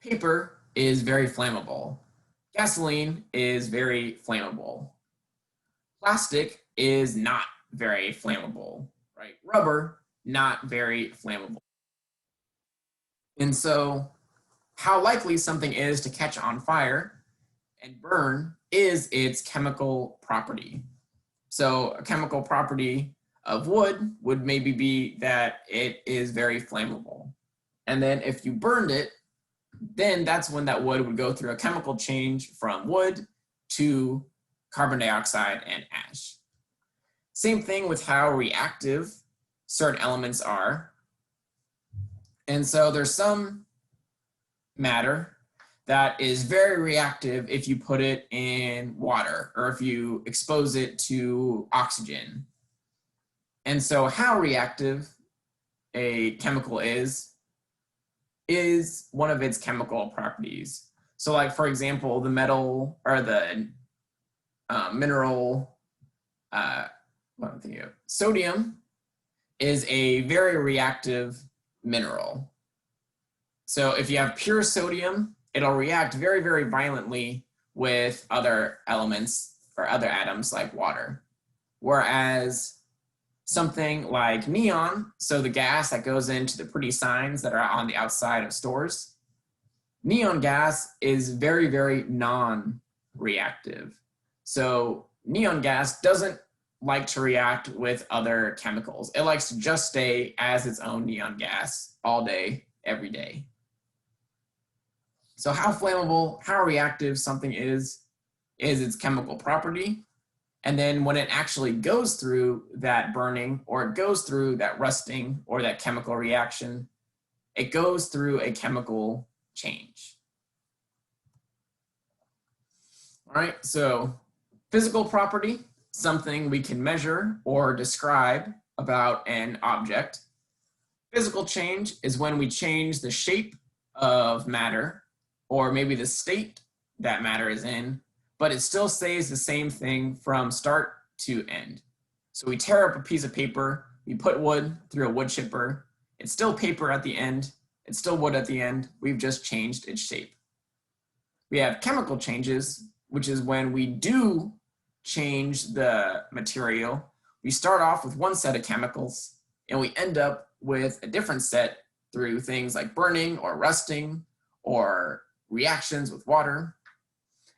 paper is very flammable. Gasoline is very flammable. Plastic is not very flammable, right? Rubber, not very flammable. And so how likely something is to catch on fire and burn is its chemical property. So a chemical property of wood would maybe be that it is very flammable. And then if you burned it, then that's when that wood would go through a chemical change from wood to carbon dioxide and ash. Same thing with how reactive certain elements are. And so there's some matter that is very reactive if you put it in water or if you expose it to oxygen. And so how reactive a chemical is one of its chemical properties. So like, for example, the metal or the mineral, what I'm thinking of, sodium is a very reactive mineral. So if you have pure sodium, it'll react very, very violently with other elements or other atoms like water. Whereas something like neon, so the gas that goes into the pretty signs that are on the outside of stores, neon gas is very, very non-reactive. So neon gas doesn't like to react with other chemicals. It likes to just stay as its own neon gas all day, every day. So how flammable, how reactive something is its chemical property. And then when it actually goes through that burning, or it goes through that rusting or that chemical reaction, it goes through a chemical change. All right, so physical property, something we can measure or describe about an object. Physical change is when we change the shape of matter, or maybe the state that matter is in, but it still stays the same thing from start to end. So we tear up a piece of paper, we put wood through a wood chipper, it's still paper at the end, it's still wood at the end, we've just changed its shape. We have chemical changes, which is when we do change the material. We start off with one set of chemicals and we end up with a different set through things like burning or rusting or reactions with water.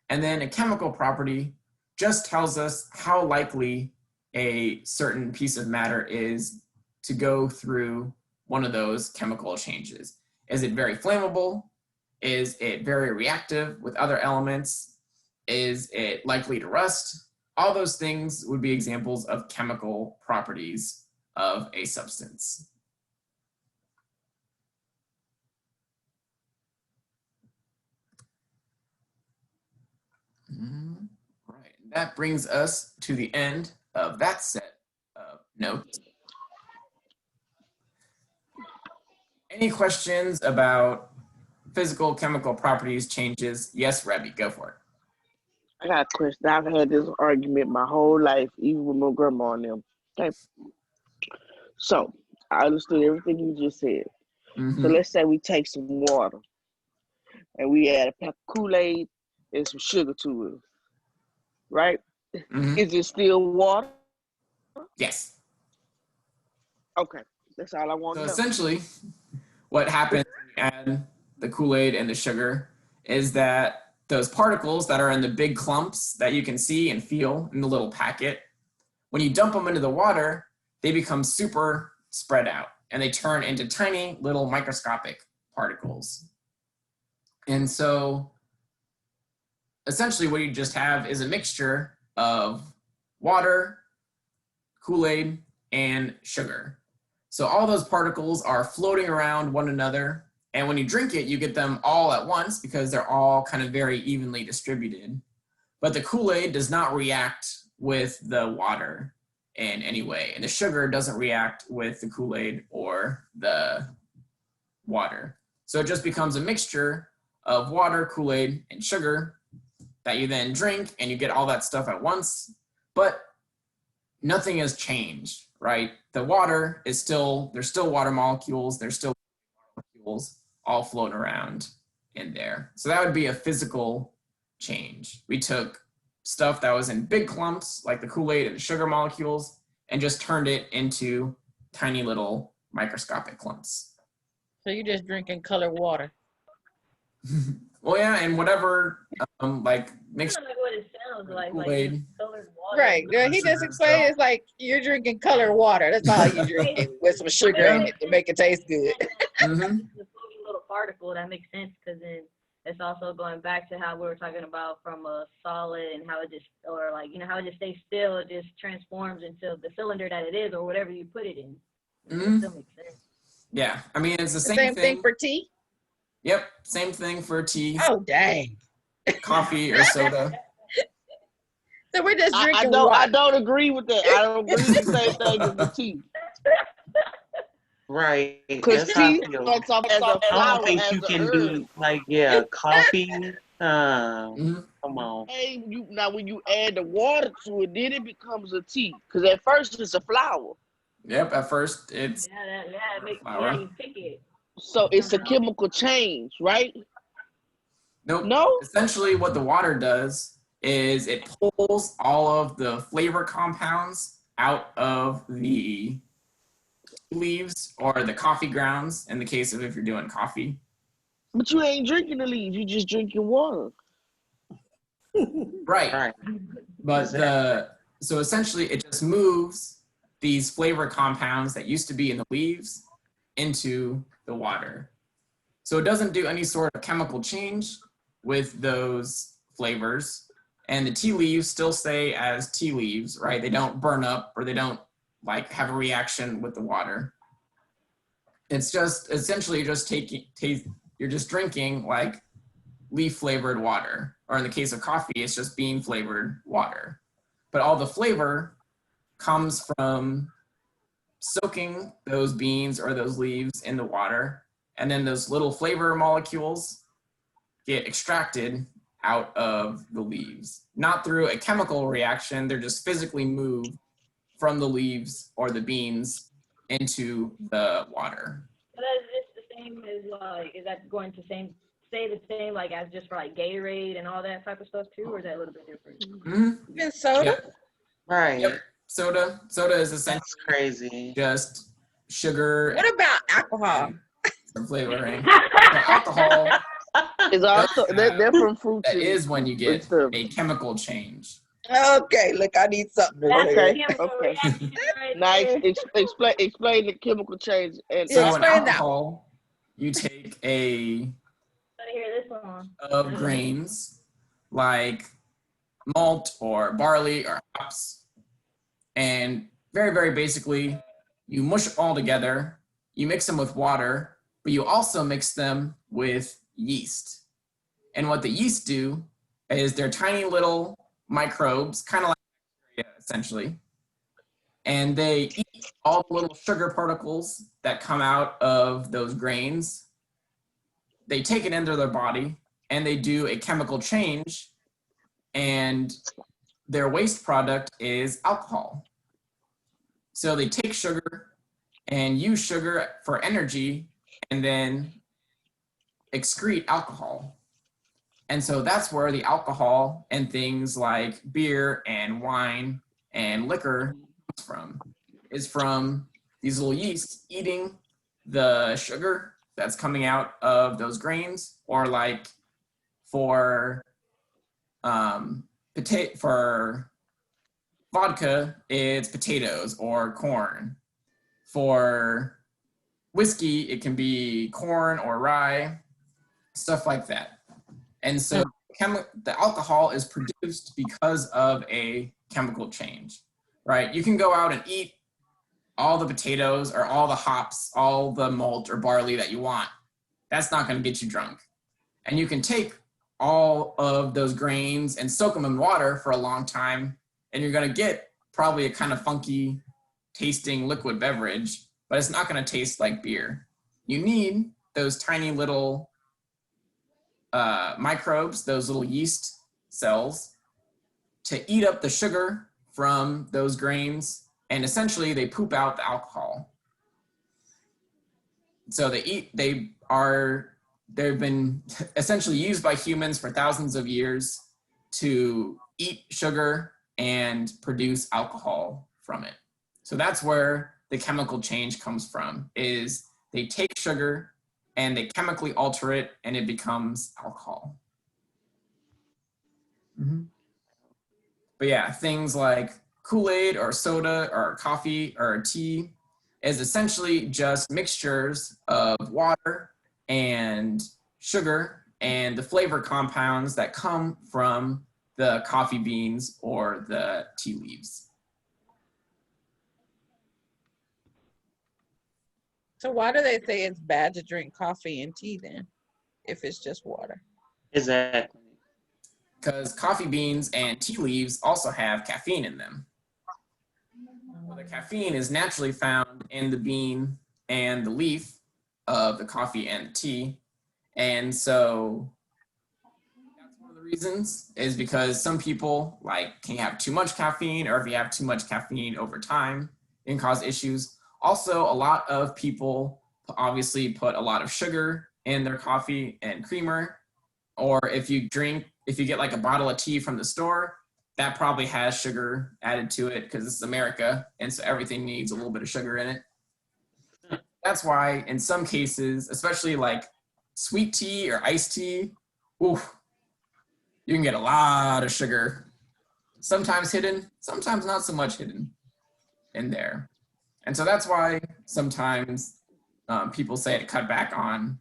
And then a chemical property just tells us how likely a certain piece of matter is to go through one of those chemical changes. Is it very flammable? Is it very reactive with other elements? Is it likely to rust? All those things would be examples of chemical properties of a substance. Right, that brings us to the end of that set of notes. Any questions about physical, chemical properties, changes? Yes, Rebby, go for it. I got a question. I've had this argument my whole life, even with my grandma and them. Okay. So I understood everything you just said. So let's say we take some water and we add a pack of Kool-Aid and some sugar to it, right? Is it still water? Yes. Okay, that's all I want So to know. essentially, what happens when you add the Kool-Aid and the sugar is that those particles that are in the big clumps that you can see and feel in the little packet, when you dump them into the water, they become super spread out and they turn into tiny little microscopic particles. And so essentially what you just have is a mixture of water, Kool-Aid, and sugar. So all those particles are floating around one another. And when you drink it, you get them all at once because they're all kind of very evenly distributed. But the Kool-Aid does not react with the water in any way. And the sugar doesn't react with the Kool-Aid or the water. So it just becomes a mixture of water, Kool-Aid, and sugar that you then drink, and you get all that stuff at once. But nothing has changed, right? The water is still, there's still water molecules, there's still molecules all floating around in there. So that would be a physical change. We took stuff that was in big clumps, like the Kool-Aid and the sugar molecules, and just turned it into tiny little microscopic clumps. So you're just drinking colored water. Well, yeah, and whatever, like mixture. Kind of like what it sounds like Kool-Aid. colored water. Right. He just explained it's like you're drinking colored water. That's all you're drinking with some sugar in it to make it taste good. The floaty little particle, that makes sense, because then it's also going back to how we were talking about from a solid and how it just, or like, you know, how it just stays still, it just transforms into the cylinder that it is or whatever you put it in. It still makes sense. Yeah, I mean, it's the same Same thing for tea? Yep, same thing for tea. Oh, dang. Coffee or soda. So we're just drinking I don't agree with that. I don't agree with the same thing as the tea. Right. Because That's how I tea feel. starts off as a I flower, don't think as you a can herb. do like coffee. Come on. Hey, now when you add the water to it, then it becomes a tea. Because at first it's a flower. Yep, at first it's it makes, flour. you pick it. So it's a chemical change, right? Nope. No? Essentially what the water does is it pulls all of the flavor compounds out of the leaves or the coffee grounds in the case of if you're doing coffee. But you ain't drinking the leaves. You just drinking water. Right. Right. But Exactly. so essentially it just moves these flavor compounds that used to be in the leaves into the water. So it doesn't do any sort of chemical change with those flavors. And the tea leaves still stay as tea leaves, right? They don't burn up or they don't like have a reaction with the water. It's just essentially just you're just drinking like leaf flavored water. Or in the case of coffee, it's just bean flavored water. But all the flavor comes from soaking those beans or those leaves in the water. And then those little flavor molecules get extracted out of the leaves. Not through a chemical reaction, they're just physically moved from the leaves or the beans into the water. So that's just the same as like, is that going to stay the same like as just for like Gatorade and all that type of stuff too, or is that a little bit different? Mm-hmm. Even soda? Yep. Right. Yep. Soda is essentially That's crazy. just sugar What about alcohol? and flavoring. So alcohol It's also they're from fruits. that is when you get stuff. a chemical change. Okay, look, I need something to That's say. a chemical reaction right Nice. there. Explain the chemical change and Yeah, So in explain that. alcohol, you take a Gotta hear this one. of grains like malt or barley or hops, and very, very basically, you mush it all together, you mix them with water, but you also mix them with yeast. And what the yeast do is they're tiny little microbes, kind of like bacteria, essentially, and they eat all the little sugar particles that come out of those grains. They take it into their body and they do a chemical change, and their waste product is alcohol. So they take sugar and use sugar for energy and then excrete alcohol. And so that's where the alcohol and things like beer and wine and liquor comes from, is from these little yeasts eating the sugar that's coming out of those grains, or like for for vodka, it's potatoes or corn. For whiskey, it can be corn or rye, stuff like that. And so the alcohol is produced because of a chemical change, right? You can go out and eat all the potatoes or all the hops, all the malt or barley that you want. That's not going to get you drunk. And you can take all of those grains and soak them in water for a long time, and you're going to get probably a kind of funky tasting liquid beverage, but it's not going to taste like beer. You need those tiny little microbes, those little yeast cells, to eat up the sugar from those grains, and essentially they poop out the alcohol. So they've been essentially used by humans for thousands of years to eat sugar and produce alcohol from it. So that's where the chemical change comes from, is they take sugar and they chemically alter it and it becomes alcohol. Mm-hmm. But yeah, things like Kool-Aid or soda or coffee or tea is essentially just mixtures of water and sugar and the flavor compounds that come from the coffee beans or the tea leaves. So why do they say it's bad to drink coffee and tea then, if it's just water? Exactly. Because coffee beans and tea leaves also have caffeine in them. Well, the caffeine is naturally found in the bean and the leaf of the coffee and the tea. And so that's one of the reasons, is because some people can have too much caffeine, or if you have too much caffeine over time, it can cause issues. Also, a lot of people obviously put a lot of sugar in their coffee and creamer, or if you get like a bottle of tea from the store, that probably has sugar added to it because this is America, and so everything needs a little bit of sugar in it. That's why in some cases, especially like sweet tea or iced tea, oof, you can get a lot of sugar. Sometimes hidden, sometimes not so much hidden in there. And so that's why sometimes people say to cut back on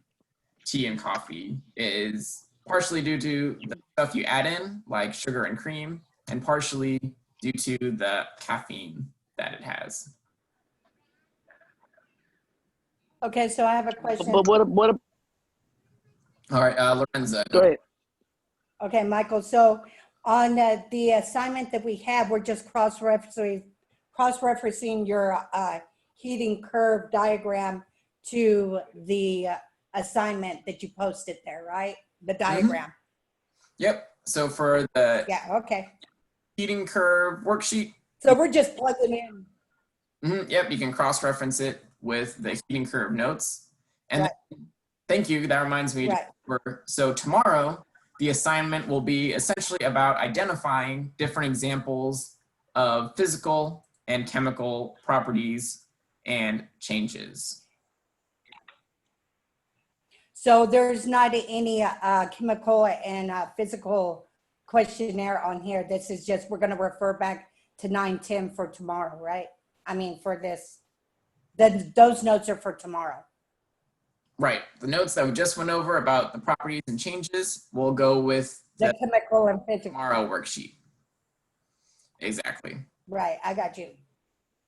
tea and coffee is partially due to the stuff you add in, like sugar and cream, and partially due to the caffeine that it has. Okay, so I have a question. But what All right, Lorenza. go ahead. Okay, Michael, so on the assignment that we have, we're just cross-referencing your heating curve diagram to the assignment that you posted there, right? The diagram. Yep. So for the Yeah, okay. heating curve worksheet, So we're just plugging in. yep, you can cross-reference it with the heating curve notes. And Right. then, thank you, that reminds me. Right. So tomorrow, the assignment will be essentially about identifying different examples of physical and chemical properties and changes. So there's not any chemical and physical questionnaire on here. This is just, we're gonna refer back to 910 for tomorrow, right? I mean, for this, those notes are for tomorrow. Right, the notes that we just went over about the properties and changes will go with The chemical and physical. tomorrow worksheet. Exactly. Right, I got you.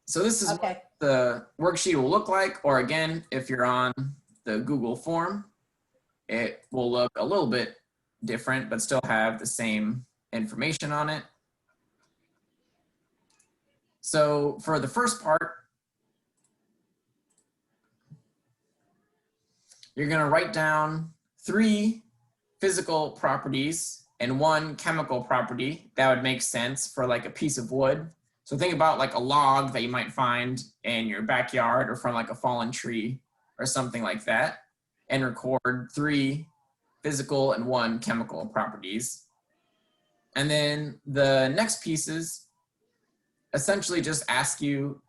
So this is Okay. what the worksheet will look like, or again, if you're on the Google form, it will look a little bit different, but still have the same information on it. So for the first part, you're going to write down 3 physical properties and 1 chemical property. That would make sense for like a piece of wood. So think about like a log that you might find in your backyard or from like a fallen tree or something like that, and record 3 physical and 1 chemical properties. And then the next pieces essentially just ask you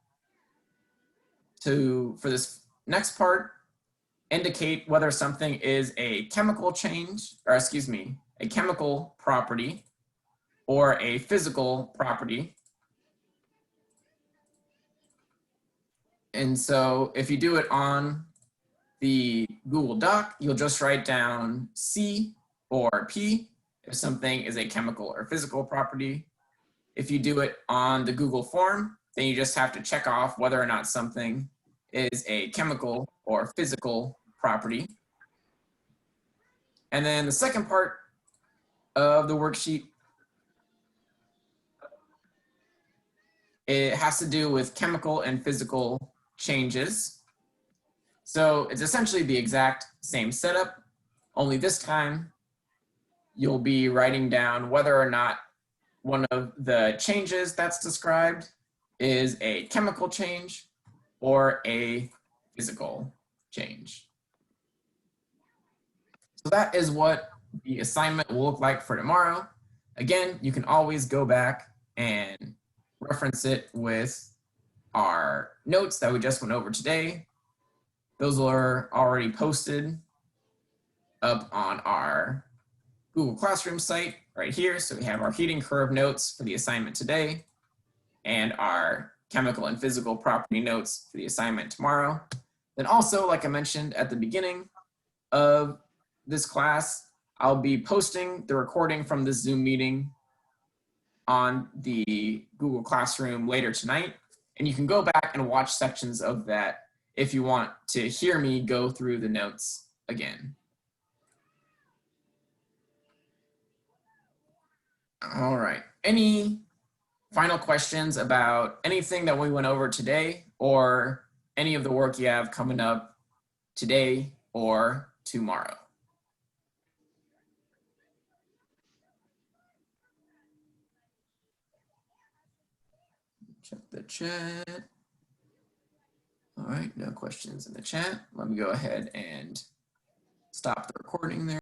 to, for this next part, indicate whether something is a chemical change, or excuse me, a chemical property or a physical property. And so if you do it on the Google Doc, you'll just write down C or P if something is a chemical or physical property. If you do it on the Google form, then you just have to check off whether or not something is a chemical or physical property. And then the second part of the worksheet, it has to do with chemical and physical changes. So it's essentially the exact same setup, only this time you'll be writing down whether or not one of the changes that's described is a chemical change or a physical change. So that is what the assignment will look like for tomorrow. Again, you can always go back and reference it with our notes that we just went over today. Those are already posted up on our Google Classroom site right here. So we have our heating curve notes for the assignment today and our chemical and physical property notes for the assignment tomorrow. Then also, like I mentioned at the beginning of this class, I'll be posting the recording from this Zoom meeting on the Google Classroom later tonight. And you can go back and watch sections of that if you want to hear me go through the notes again. All right. Any final questions about anything that we went over today or any of the work you have coming up today or tomorrow? Check the chat. All right, no questions in the chat. Let me go ahead and stop the recording there.